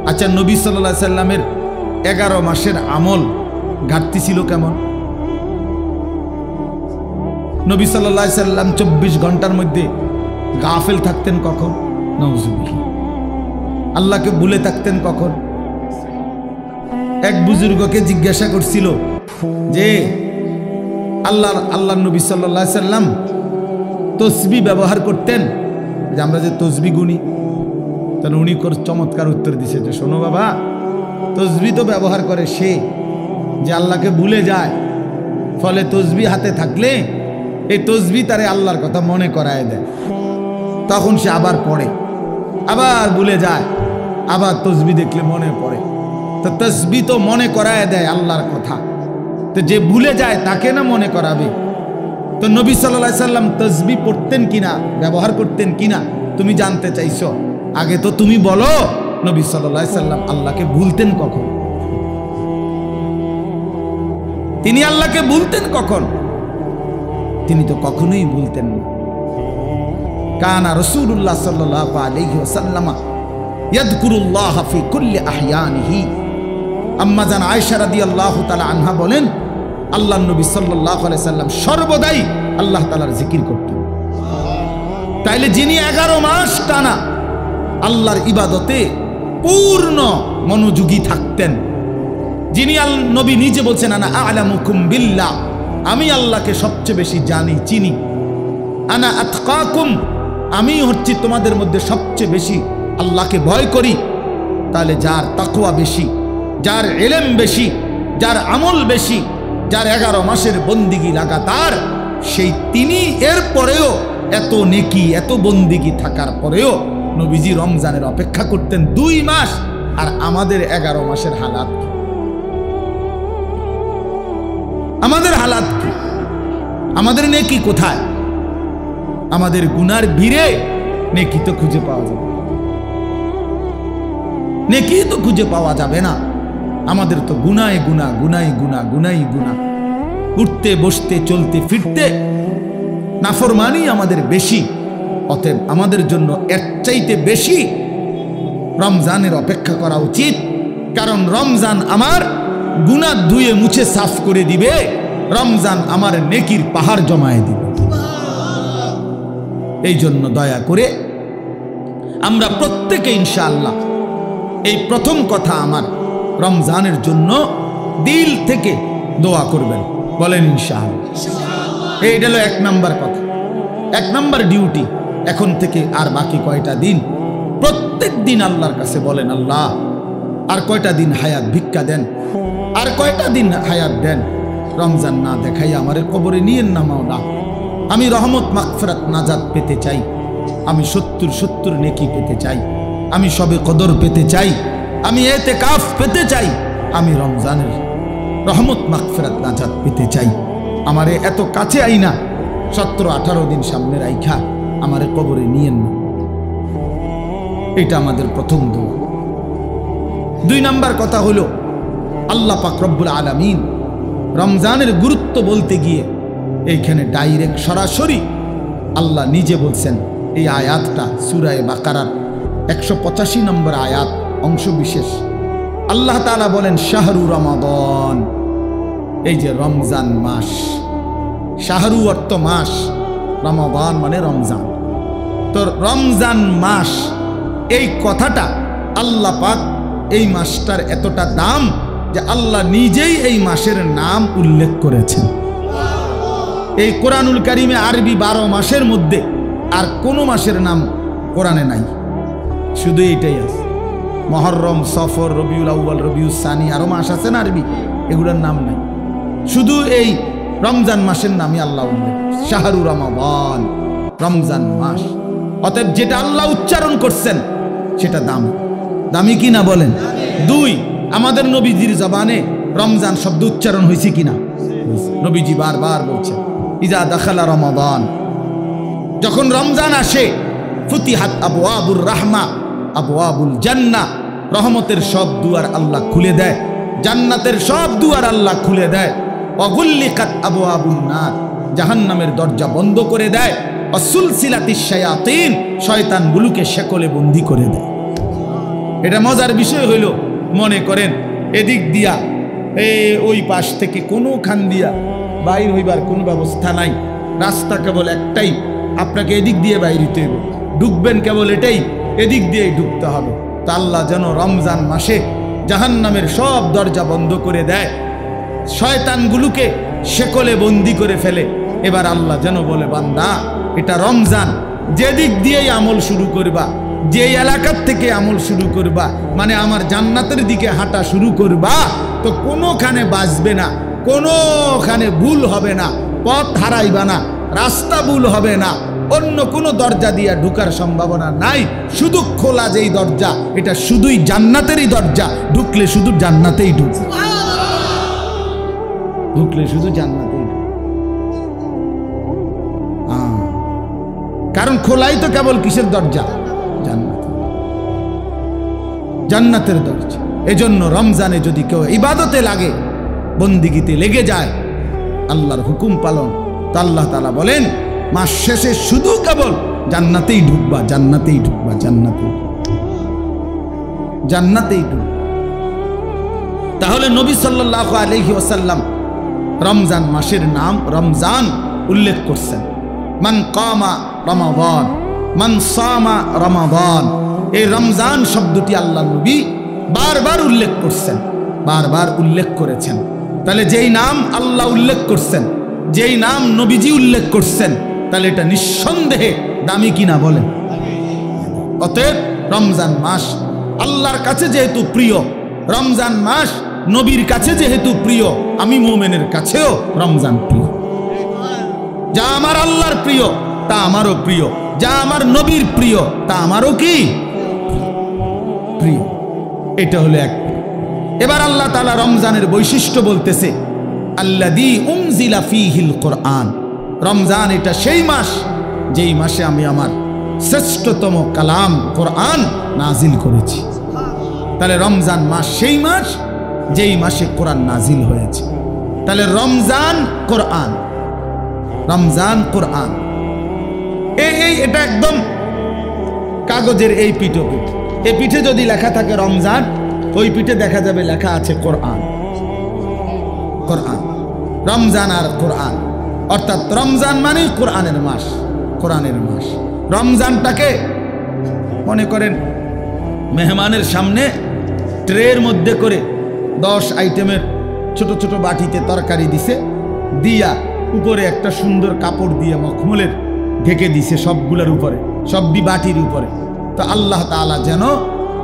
আচ্ছা, নবী সাল্লাল্লাহু আলাইহি সাল্লামের 11 মাসের আমল ঘাটতি ছিল কেমন? নবী সাল্লাল্লাহু আলাইহি সাল্লাম 24 ঘন্টার মধ্যে গাফেল থাকতেন কখন? নাউজুবিল্লাহ। আল্লাহকে ভুলে থাকতেন কখন? এক বুজুর্গকে জিজ্ঞাসা করছিল যে আল্লাহ নবী সাল্লাল্লাহু আলাইহি সাল্লাম তসবিহ ব্যবহার করতেন, যে আমরা যে তসবিহ গুনি। তাহলে উনি চমৎকার উত্তর দিছে যে শোনো বাবা, তসবিহ তো ব্যবহার করে সে যে আল্লাহকে ভুলে যায়, ফলে তসবিহ হাতে থাকলে এই তসবিহ তারে আল্লাহর কথা মনে করায় দেয়, তখন সে আবার পড়ে, আবার ভুলে যায়, আবার তসবিহ দেখলে মনে পড়ে। তো তসবিহ তো মনে করায় দেয় আল্লাহর কথা, তো যে ভুলে যায় তাকে না মনে করাবে। তো নবী সাল্লাল্লাহু আলাইহি সাল্লাম তসবিহ পড়তেন কিনা, ব্যবহার করতেন কিনা তুমি জানতে চাইছো, আগে তো তুমি বলো নবী সাল্লাল্লাহু আলাইহি সাল্লাম আল্লাহকে ভুলতেন কখন? তিনি আল্লাহকে ভুলতেন কখন? তিনি তো কখনোই ভুলতেন না। কানা রাসূলুল্লাহ সাল্লাল্লাহু আলাইহি ওয়াসাল্লাম ইয়াযকুরুল্লাহ ফি কুল্লি আহয়ানিহি। আম্মা জান আয়েশা রাদিয়াল্লাহু তাআলা আনহা বলেন, আল্লাহর নবী সাল্লাল্লাহু আলাইহি সাল্লাম সর্বদাই আল্লাহ তাআলার জিকির করতেন। তাইলে যিনি 11 মাস টানা আল্লাহর ইবাদতে পূর্ণ মনোযোগী থাকতেন, যিনি নবী নিজে বলছেন আনা আ'লামুকুম বিল্লাহ, আমি আল্লাহকে সবচেয়ে বেশি জানি চিনি, আনা আতকাকুম, আমি হচ্ছি তোমাদের মধ্যে সবচেয়ে বেশি আল্লাহকে ভয় করি। তাহলে যার তাকওয়া বেশি, যার ইলম বেশি, যার আমল বেশি, যার 11 মাসের বন্দিগি লাগাতার, সেই তিনি এর পরেও এত নেকি এত বন্দিগি থাকার পরেও নবীজি রমজানের অপেক্ষা করতেন 2 মাস। আর আমাদের 11 মাসের হালাত কি? আমাদের হালাত কি? আমাদের নেকি কোথায়? আমাদের গুনার ভিড়ে নেকি তো খুঁজে পাওয়া যাবে, নেকি তো খুঁজে পাওয়া যাবে না। আমাদের তো গুনায় গুনাহ, গুনাই গুনাহ, গুনাই গুনাহ, উঠতে বসতে চলতে ফিরতে নাফরমানি আমাদের বেশি। অতএব আমাদের জন্য এর চাইতে বেশি রমজানের অপেক্ষা করা উচিত, কারণ রমজান আমার গুনাহ ধুয়ে মুছে সাফ করে দিবে, রমজান আমার নেকির পাহাড় জমায়ে দিবে। এই জন্য দয়া করে আমরা প্রত্যেকে ইনশাআল্লাহ এই প্রথম কথা আমার রমজানের জন্য দিল থেকে দোয়া করবেন, বলেন ইনশাআল্লাহ। এইটা হলো 1 নাম্বার কথা, 1 নাম্বার ডিউটি। এখন থেকে আর বাকি কয়টা দিন প্রত্যেক দিন আল্লাহর কাছে বলেন, আল্লাহ আর কয়টা দিন হায়াত ভিক্ষা দেন, আর কয়টা দিন হায়াত দেন, রমজান না দেখাই আমারে কবরে নিয়েন না মাওলা। আমি রহমত মাগফিরাত নাজাত পেতে চাই, আমি 70 নেকি পেতে চাই, আমি সবে কদর পেতে চাই, আমি ইতিকাফ পেতে চাই, আমি রমজানের রহমত মাগফিরাত নাজাত পেতে চাই। আমারে এত কাছে আইনা 17-18 দিন সামনে রাইখা আমারে কবরে নিয়েন না। এটা আমাদের প্রথম দোয়া। 2 নাম্বার কথা হলো, আল্লাহ পাক রব্বুল আলামিন রমজানের গুরুত্ব বলতে গিয়ে এইখানে ডাইরেক্ট সরাসরি আল্লাহ নিজে বলছেন। এই আয়াতটা সূরা বাকারার 185 নম্বর আয়াত অংশ বিশেষ। আল্লাহ তাআলা বলেন শাহরু রমাদান, এই যে রমজান মাস, শাহরু অর্থ মাস, রমাদান মানে রমজান। তো রমজান মাস এই কথাটা আল্লাহ পাক এই মাসটার এতটা দাম যে আল্লাহ নিজেই এই মাসের নাম উল্লেখ করেছেন। এই কোরআনুল কারিমে আরবি 12 মাসের মধ্যে আর কোন মাসের নাম কোরআনে নাই, শুধু এইটাই আছে। মুহররম, সফর, রবিউল আউয়াল, রবিউল সানি, আরো মাস আছে না আরবি, এগুলোর নাম নাই, শুধু এই রমজান মাসের নামই আল্লাহ উল্লেখ, শাহরু রমাদান, রমজান মাস। অতএব যেটা আল্লাহ উচ্চারণ করছেন সেটা দামি, দামি কিনা বলেন? 2, আমাদের নবীজির জবানে রমজান শব্দ উচ্চারণ হয়েছে কিনা? নবীজি বারবার বলছেন ইজা দাখালা রমাদান, যখন রমজান আসে, ফুতিহাত আবওয়াবুর রাহমা, আবওয়াবুল জান্নাহ, রহমতের সব দুয়ার আল্লাহ খুলে দেয়, জান্নাতের সব দুয়ার আল্লাহ খুলে দেয়। ওয়াগুল্লিকাত আবওয়াবুন নার, জাহান্নামের দরজা বন্ধ করে দেয়। ওয়াসুলসিলাতিশ শায়াতিন, শয়তানগুলোকে শেকলে বন্দী করে দেয়। এটা মজার বিষয় হইল, মনে করেন এদিক দিয়া ওই পাশ থেকে কোনোখান দিয়া বাইর হইবার কোনো ব্যবস্থা নাই, রাস্তা কেবল একটাই, আপনাকে এদিক দিয়ে বাইর হইতে হবে, ঢুকবেন কেবল এটাই, এদিক দিয়েই ঢুকতে হবে। তো আল্লাহ যেন রমজান মাসে জাহান্নামের সব দরজা বন্ধ করে দেয়, শয়তানগুলোকে শেকলে বন্দি করে ফেলে। এবার আল্লাহ যেন বলে, বান্দা এটা রমজান, যেদিক দিয়েই আমল শুরু করবা, যে এলাকার থেকে আমল শুরু করবা, মানে আমার জান্নাতের দিকে হাঁটা শুরু করবা, তো কোনোখানে বাঁচবে না, কোনোখানে ভুল হবে না, পথ হারাইবা না, রাস্তা ভুল হবে না, অন্য কোনো দরজা দিয়ে ঢুকার সম্ভাবনা নাই। শুধু খোলা যেই দরজা, এটা শুধুই জান্নাতেরই দরজা, ঢুকলে শুধু জান্নাতেই ঢুকবে, ঢুকলে শুধু জান্নাতেই ঢুকবে। কারণ খোলাই তো কেবল কিসের দরজা? জান্নাতের দরজা। এজন্য রমজানে যদি কেউ ইবাদতে লাগে, বন্দিগিতে লেগে যায়, আল্লাহর হুকুম পালন, তো আল্লাহ তাআলা বলেন মাস শেষে শুধু কেবল জান্নাতেই ঢুকবা, জান্নাতেই ঢুকবা, জান্নাতেই জান্নাতেই ঢুকবা। তাহলে নবী সাল্লাল্লাহু আলাইহি ওয়াসাল্লাম রমজান মাসের নাম রমজান উল্লেখ করছেন। মান কামা রমাদান, মান সামা রমাদান, এই রমজান শব্দটি আল্লাহ নবী বারবার উল্লেখ করছেন, বারবার উল্লেখ করেছেন। তাহলে যেই নাম আল্লাহ উল্লেখ করছেন, যেই নাম নবীজি উল্লেখ করছেন, তাহলে এটা নিঃসন্দেহে দামি কিনা বলেন? অতএব রমজান মাস আল্লাহর কাছে যেহেতু প্রিয়, রমজান মাস নবীর কাছে যেহেতু প্রিয়, আমি মুমিনের কাছেও রমজান প্রিয়। যা আমার আল্লাহর প্রিয় তা আমারও প্রিয়, যা আমার নবীর প্রিয় তা আমারও কি প্রিয়। এটা হলো এক। এবার আল্লাহ তাআলা রমজানের বৈশিষ্ট্য বলতেছে, আল্লাযী উনজিলা ফীহিল কোরআন। রমজান এটা সেই মাস যেই মাসে আমি আমার শ্রেষ্ঠতম কালাম কোরআন নাজিল করেছি। তাহলে রমজান মাস সেই মাস যেই মাসে কোরআন নাজিল হয়েছে। তাহলে রমজান কোরআন, রমজান কোরআন, এটা একদম কাগজের এই পিঠে, এই পিঠে যদি লেখা থাকে রমজান, ওই পিঠে দেখা যাবে লেখা আছে কোরআন। কোরআন, রমজান আর কোরআন, অর্থাৎ রমজান মানে কোরআনের মাস, কোরআনের মাস। রমজানটাকে মনে করেন মেহমানের সামনে ট্রের মধ্যে করে 10 আইটেমের ছোট ছোট বাটিতে তরকারি দিছে, দিয়া উপরে একটা সুন্দর কাপড় দিয়ে মখমলের ঢেকে দিছে সবগুলোর উপরে, সবটি বাটির উপরে। তো আল্লাহ তাআলা যেন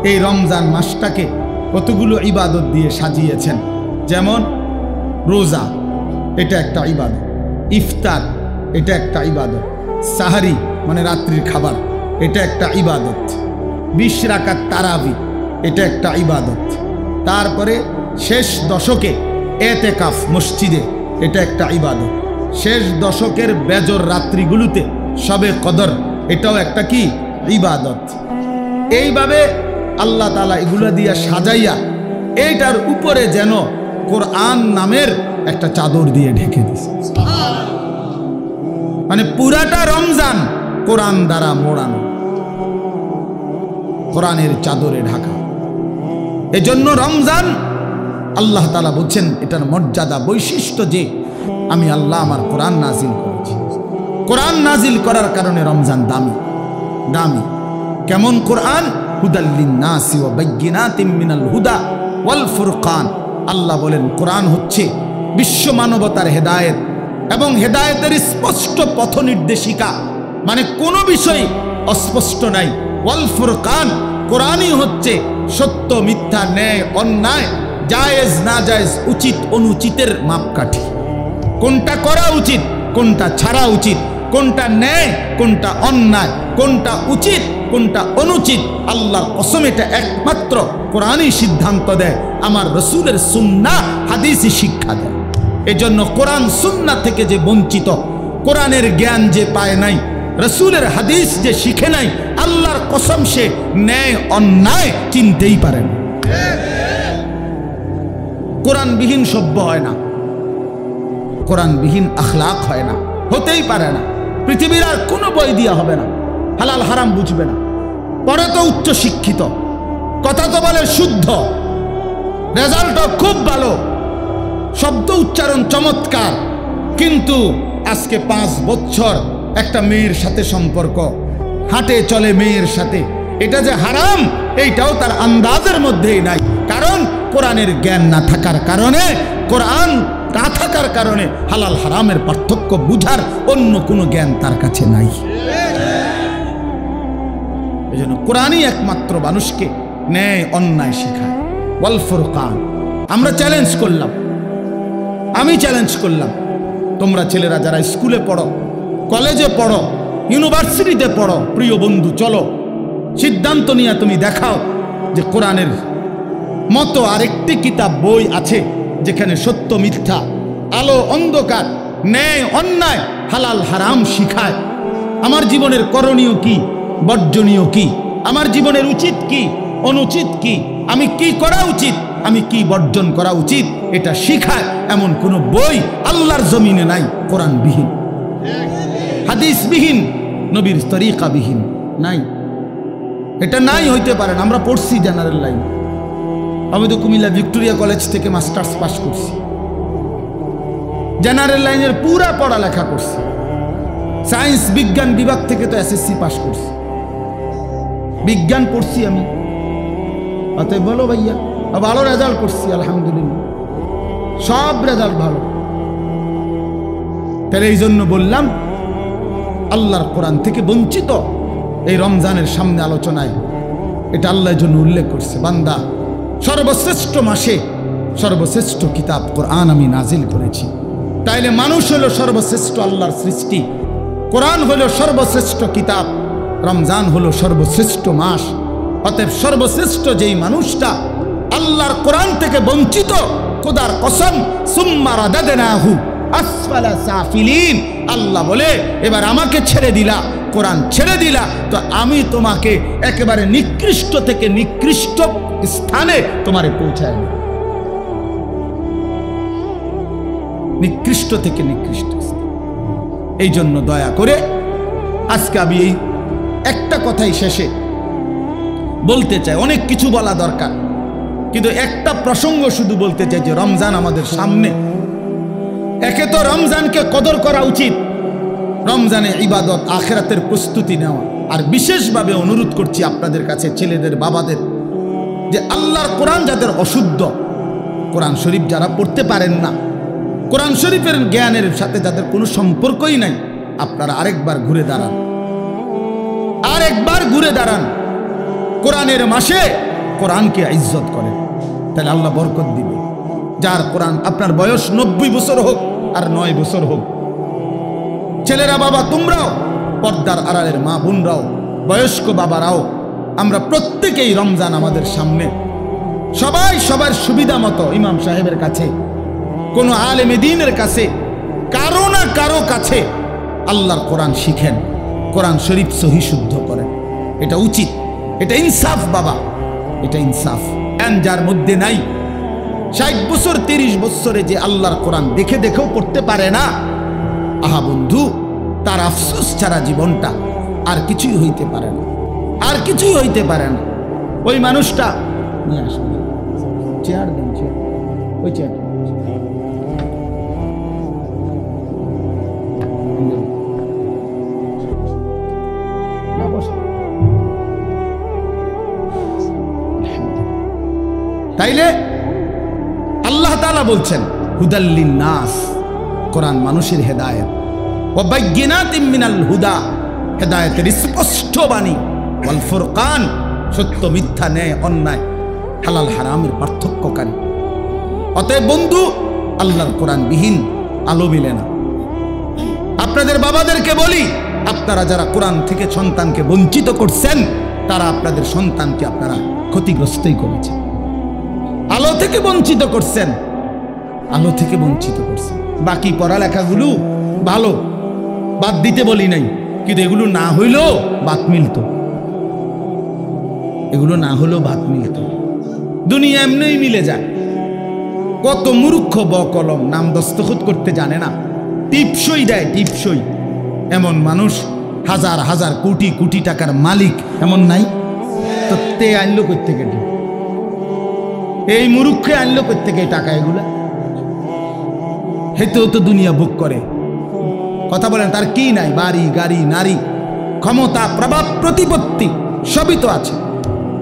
এই রমজান মাসটাকে কতগুলো ইবাদত দিয়ে সাজিয়েছেন। যেমন রোজা, এটা একটা ইবাদত, ইফতার এটা একটা ইবাদত, সাহারি মানে রাত্রির খাবার এটা একটা ইবাদত, 20 রাকাত তারাবি এটা একটা ইবাদত, তারপরে শেষ দশকে এতেকাফ মসজিদে এটা একটা ইবাদত, শেষ দশকের বেজর রাত্রিগুলোতে শবে কদর এটাও একটা কি ইবাদত। এইভাবে আল্লাহ তাআলা এগুলো দিয়া সাজাইয়া এইটার উপরে যেন কোরআন নামের একটা চাদর দিয়ে ঢেকে দিছে। মানে পুরাটা রমজান কোরআন দ্বারা মোড়ানো, কোরআনের চাদরে ঢাকা। এজন্য রমজান আল্লাহ তাআলা বলছেন এটার মর্যাদা বৈশিষ্ট্য যে আমি আল্লাহ আমার কোরআন নাজিল করেছি। কোরআন নাজিল করার কারণে রমজান দামি, দামি। কেমন কোরআন? হুদাল লিন্নাসি ওয়া বাইয়িনাতিম মিনাল হুদা ওয়াল ফুরকান। আল্লাহ বলেন কোরআন হচ্ছে বিশ্ব মানবতার হেদায়েত এবং হেদায়েতের স্পষ্ট পথ নির্দেশিকা, মানে কোনো বিষয় অস্পষ্ট নাই। ওয়াল ফুরকান, কোরআনই হচ্ছে সত্য মিথ্যা, ন্যায় অন্যায়, জায়েজ না জায়েজ, উচিত অনুচিতের মাপকাঠি। কোনটা করা উচিত, কোনটা ছাড়া উচিত, কোনটা ন্যায়, কোনটা অন্যায়, কোনটা উচিত, কোনটা অনুচিত, আল্লাহর কসম এটা একমাত্র কোরআনই সিদ্ধান্ত দেয়। আমার রসুলের সুন্নাহ হাদিসই শিক্ষা দেয়। এজন্য কোরআন সুন্নাহ থেকে যে বঞ্চিত, কোরআনের জ্ঞান যে পায় নাই, রসুলের হাদিস যে শিখে নাই, আল্লাহর কসম সে ন্যায় অন্যায় চিনতেই পারে না। কোরআনবিহীন সভ্য হয় না, কোরআনবিহীন আখলাক হয় না, হতেই পারে না। পৃথিবীর আর কোনো বই দিয়া হবে না, হালাল হারাম বুঝবে না। পরে তো উচ্চ শিক্ষিত, কথা তো বলে শুদ্ধ, রেজাল্টও খুব ভালো, শব্দ উচ্চারণ চমৎকার, কিন্তু আজকে 5 বছর একটা মেয়ের সাথে সম্পর্ক, হাঁটে চলে মেয়ের সাথে, এটা যে হারাম এইটাও তার আন্দাজের মধ্যেই নাই, কারণ কোরআনের জ্ঞান না থাকার কারণে, কোরআন না থাকার কারণে হালাল হারামের পার্থক্য বুঝার অন্য কোনো জ্ঞান তার কাছে নাই। এই জন্য কোরআনই একমাত্র মানুষকে ন্যায় অন্যায় শেখায়। ওয়াল ফুরকান। আমরা চ্যালেঞ্জ করলাম, আমি চ্যালেঞ্জ করলাম, তোমরা ছেলেরা যারা স্কুলে পড়ো, কলেজে পড়ো, ইউনিভার্সিটিতে পড়ো, প্রিয় বন্ধু চলো সিদ্ধান্ত নিয়ে তুমি দেখাও যে কোরআনের মতো আরেকটি কিতাব বই আছে যেখানে সত্য মিথ্যা, আলো অন্ধকার, ন্যায় অন্যায়, হালাল হারাম শিখায়। আমার জীবনের করণীয় কি, বর্জনীয় কি, আমার জীবনের উচিত কি, অনুচিত কি, আমি কি করা উচিত, আমি কি বর্জন করা উচিত, এটা শিখায় এমন কোন বই আল্লাহর জমিনে নাই কোরআনবিহীন, হাদিসবিহীন, নবীর তরিকাবিহীন নাই। এটা নাই হইতে পারে না। আমরা পড়ছি জেনারেল লাইন, আমি তো কুমিল্লা ভিক্টোরিয়া কলেজ থেকে মাস্টার্স পাস করছি, জেনারেল লাইনের পুরা পড়ালেখা করছি, সায়েন্স বিজ্ঞান বিভাগ থেকে তো এসএসসি পাস করছি, বিজ্ঞান পড়ছি আমি। অতএব বলো ভাইয়া, ভালো রেজাল্ট করছি আলহামদুলিল্লাহ, সব রেজাল্ট ভালো। তাহলে এই জন্য বললাম আল্লাহর কোরআন থেকে বঞ্চিত এই রমজানের সামনে আলোচনায় এটা আল্লাহর জন্য উল্লেখ করছে, বান্দা সর্বশ্রেষ্ঠ মাসে সর্বশ্রেষ্ঠ কিতাব কোরআন আমি নাজিল করেছি। তাইলে মানুষ হলো সর্বশ্রেষ্ঠ আল্লাহর সৃষ্টি, কোরআন হলো সর্বশ্রেষ্ঠ কিতাব, রমজান হলো সর্বশ্রেষ্ঠ মাস। অতএব সর্বশ্রেষ্ঠ যেই মানুষটা আল্লাহর কোরআন থেকে বঞ্চিত, খোদার কসম, সুম্মা রাদাদনাহু আসফালা সাফিলিন, আল্লাহ বলে এবার আমাকে ছেড়ে দিলা, কোরআন ছেড়ে দিলা, তো আমি তোমাকে একেবারে নিকৃষ্ট থেকে নিকৃষ্ট স্থানে তোমারে পৌঁছায়, নিকৃষ্ট থেকে নিকৃষ্ট। এই জন্য দয়া করে আজকে আমি এই একটা কথাই শেষে বলতে চাই, অনেক কিছু বলা দরকার, কিন্তু একটা প্রসঙ্গ শুধু বলতে চাই যে রমজান আমাদের সামনে। একে তো রমজানকে কদর করা উচিত, রমজানে ইবাদত আখিরাতের প্রস্তুতি নেওয়া। আর বিশেষভাবে অনুরোধ করছি আপনাদের কাছে, ছেলেদের বাবাদের, যে আল্লাহর কোরআন যাদের অশুদ্ধ, কোরআন শরীফ যারা পড়তে পারেন না, কোরআন শরীফের জ্ঞানের সাথে যাদের কোনো সম্পর্কই নাই, আপনারা আরেকবার ঘুরে দাঁড়ান, আরেকবার ঘুরে দাঁড়ান। কোরআনের মাসে কোরআনকে ইজ্জত করেন, তাহলে আল্লাহ বরকত দিবে। যার কোরআন, আপনার বয়স 90 বছর হোক আর 9 বছর হোক, ছেলেরা বাবা তোমরাও, পর্দার আড়ালের মা বোনরাও, বয়স্ক বাবারাও, আমরা প্রত্যেকেই রমজান আমাদের সামনে, সবাই সবার সুবিধা মতো ইমাম সাহেবের কাছে, কোনো আলেমে দ্বীনের কাছে, কারো না কারো কাছে আল্লাহর কোরআন শিখেন, কোরআন শরীফ সহি শুদ্ধ করেন। এটা উচিত, এটা ইনসাফ বাবা, এটা ইনসাফ। যার মধ্যে নাই 60 বছর 30 বছরে যে আল্লাহর কোরআন দেখে দেখেও পড়তে পারে না, আহা বন্ধু, তার আফসোস ছাড়া জীবনটা আর কিছুই হইতে পারে না, আর কিছুই হইতে পারে না। ওই মানুষটা নিয়ে আসুন, চেয়ার দেন, চেয়ার, ওই চেয়ারটা না বসে। তাইলে আল্লাহ তাআলা বলছেন হুদাল্লিন নাস, কোরআন মানুষের হেদায়েত, ওয়া বাইয়িনাতিম মিনাল হুদা, হেদায়েতের স্পষ্ট বাণী, ওয়াল ফুরকান, সত্য মিথ্যা, ন্যায় অন্যায়, হালাল হারামের পার্থক্যকারী। অতএব বন্ধু, আল্লাহর কোরআন বিহীন আলো মিলে না। আপনাদের বাবাদেরকে বলি, আপনারা যারা কোরআন থেকে সন্তানকে বঞ্চিত করছেন, তারা আপনাদের সন্তানকে আপনারা ক্ষতিগ্রস্তই করেছেন। আলো থেকে বঞ্চিত করছেন, আলো থেকে বঞ্চিত করছেন। বাকি পড়ালেখাগুলো ভালো, বাদ দিতে বলি নাই, কিন্তু এগুলো না হইলেও বাত মিলত, এগুলো না হলেও বাত মিলত। দুনিয়া এমনিই মিলে যায়। কত মূর্খ বকলম, নাম দস্তখত করতে জানে না, টিপসই দেয়, টিপসই। এমন মানুষ হাজার হাজার কোটি কোটি টাকার মালিক এমন নাই? তো তে আনলো করতে গেলে, এই মূর্খে আনলো করতে গিয়ে টাকা এগুলা, হেতেও তো দুনিয়া ভোগ করে। কথা বলেন, তার কি নাই? বাড়ি গাড়ি, নারী, ক্ষমতা, প্রভাব, প্রতিপত্তি, সবই তো আছে।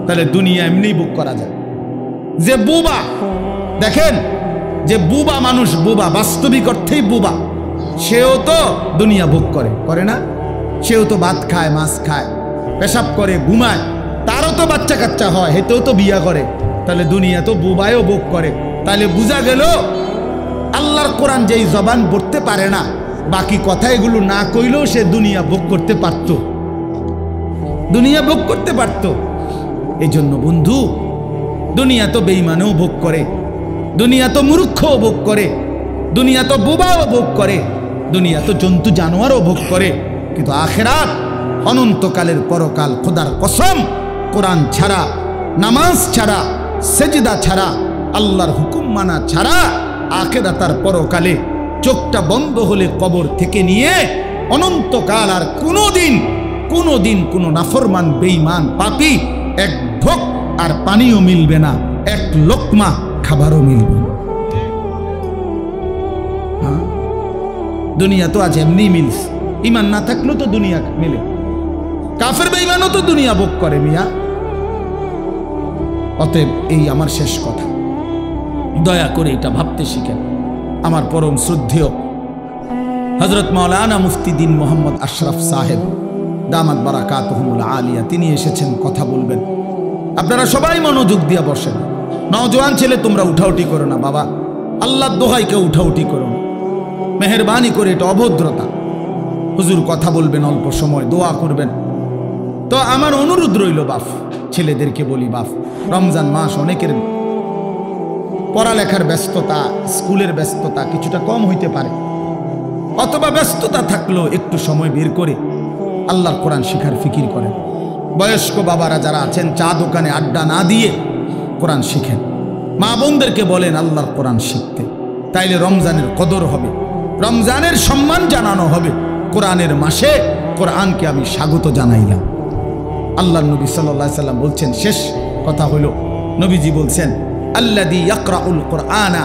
তাহলে দুনিয়া এমনি ভোগ করা যায়। যে বুবা, দেখেন যে বুবা মানুষ, বুবা বাস্তবিক অর্থেই বুবা, সেও তো দুনিয়া ভোগ করে, করে না? সেও তো ভাত খায়, মাছ খায়, পেশাব করে, ঘুমায়, তারও তো বাচ্চা কাচ্চা হয়, হেতেও তো বিয়া করে। তাহলে দুনিয়া তো বুবায়ও ভোগ করে। তাহলে বোঝা গেল আল্লাহর কোরআন যেই জবান পড়তে পারে না, বাকি কথা এগুলো না কইলেও সে দুনিয়া ভোগ করতে পারত, দুনিয়া ভোগ করতে পারত। এই জন্য বন্ধু, দুনিয়া তো বেঈমানও ভোগ করে, দুনিয়া তো মূর্খও ভোগ করে, দুনিয়া তো বোবাও ভোগ করে, দুনিয়া তো জন্তু জানোয়ারও ভোগ করে। কিন্তু আখিরাত, অনন্তকালের পরকাল, খোদার কসম, কোরআন ছাড়া, নামাজ ছাড়া, সেজদা ছাড়া, আল্লাহর হুকুম মানা ছাড়া আখিরাতার পরকালে চোখটা বন্ধ হলে কবর থেকে নিয়ে অনন্তকাল আর কোনোদিন কোনো নাফরমান বেঈমান পাপী এক ঢোক আর পানিও মিলবে না, এক লোকমা খাবারও মিলবে না। দুনিয়া তো আজ এমনি মিলস, ইমান না থাকলেও তো দুনিয়া মিলে। কাফের বেঈমানও তো দুনিয়া ভোগ করে মিয়া। অতএব এই আমার শেষ কথা, দয়া করে এটা ভাবতে শিখেন। আমার পরম শ্রদ্ধেয় হযরত মাওলানা মুফতি দ্বীন মোহাম্মদ আশরাফ সাহেব দামাত বারাকাতুহুল আলিয়া, তিনি এসেছেন, কথা বলবেন। আপনারা সবাই মনোযোগ দিয়ে বসেন। নওজোয়ান ছেলে তোমরা উঠাউঠি করো না বাবা, আল্লাহর দোহাই কেউ উঠাউঠি করো না, মেহেরবানি করে, এটা অভদ্রতা। হুজুর কথা বলবেন, অল্প সময় দোয়া করবেন। তো আমার অনুরোধ রইল বাপ, ছেলেদেরকে বলি বাপ, রমজান মাস, অনেকের পড়ালেখার ব্যস্ততা, স্কুলের ব্যস্ততা কিছুটা কম হইতে পারে, অথবা ব্যস্ততা থাকলেও একটু সময় বের করে আল্লাহর কোরআন শিখার ফিকির করেন। বয়স্ক বাবারা যারা আছেন, চা দোকানে আড্ডা না দিয়ে কোরআন শিখেন। মা বোনদেরকে বলেন আল্লাহর কোরআন শিখতে, তাইলে রমজানের কদর হবে, রমজানের সম্মান জানানো হবে। কোরআনের মাসে কোরআনকে আমি স্বাগত জানাইলাম। আল্লাহর নবী সাল্লাল্লাহু আলাইহি সাল্লাম বলছেন, শেষ কথা হলো, নবীজি বলছেন, আল্লাযী ইয়াকরাউল কুরআনা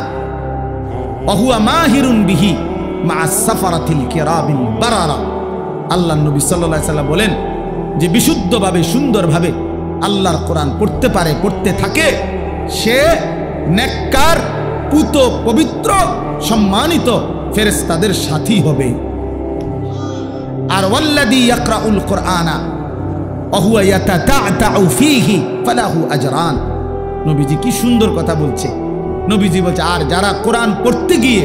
ওয়া হুয়া মাহিরুন বিহি মা'আস সাফারাতিল কিরামিল বারারা। আল্লাহর নবী সাল্লাল্লাহু আলাইহি সাল্লাম বলেন যে বিশুদ্ধভাবে, সুন্দরভাবে আল্লাহর কোরআন পড়তে পারে, পড়তে থাকে, সে নেককার, পুত, পবিত্র, সম্মানিত ফেরেশতাদের সাথী হবে। আর ওয়াল্লাযী ইয়াকরাউল কুরআনা ওয়া হুয়া ইয়াতাতা'তাউ ফীহি ফালাহু আজরান। নবীজি কি সুন্দর কথা বলছে। নবীজি বলছে, আর যারা কোরআন পড়তে গিয়ে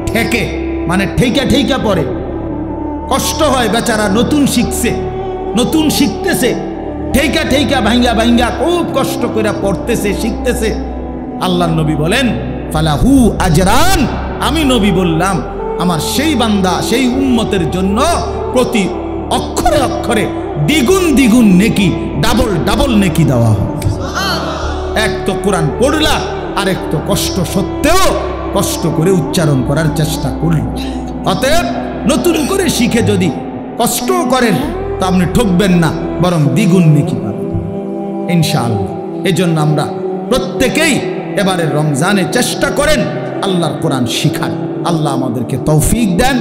ঠেকে, মানে ঠেকা পড়ে, কষ্ট হয় বেচারা, নতুন শিখছে, নতুন শিখতেছে, ঠেকা ভাঙ্গা খুব কষ্ট করে পড়তেছে, শিখতেছে, আল্লাহর নবী বলেন ফালাহু আজরান। আমি নবী বললাম, আমার সেই বান্দা, সেই উম্মতের জন্য প্রতি অক্ষরে অক্ষরে দ্বিগুণ নেকি, ডাবল নেকি দেওয়া হয়। এক তো কোরআন পড়লা, আরেক তো কষ্ট সত্ত্বেও কষ্ট করে উচ্চারণ করার চেষ্টা করল। অতএব নতুন করে শিখে যদি কষ্টও করেন তা আপনি ঠকবেন না, বরং দ্বিগুণ নেকি পাবেন ইনশাআল্লাহ। এজন্য আমরা প্রত্যেকেই এবারে রমজানে চেষ্টা করেন আল্লাহর কোরআন শিখার। আল্লাহ আমাদেরকে তৌফিক দেন।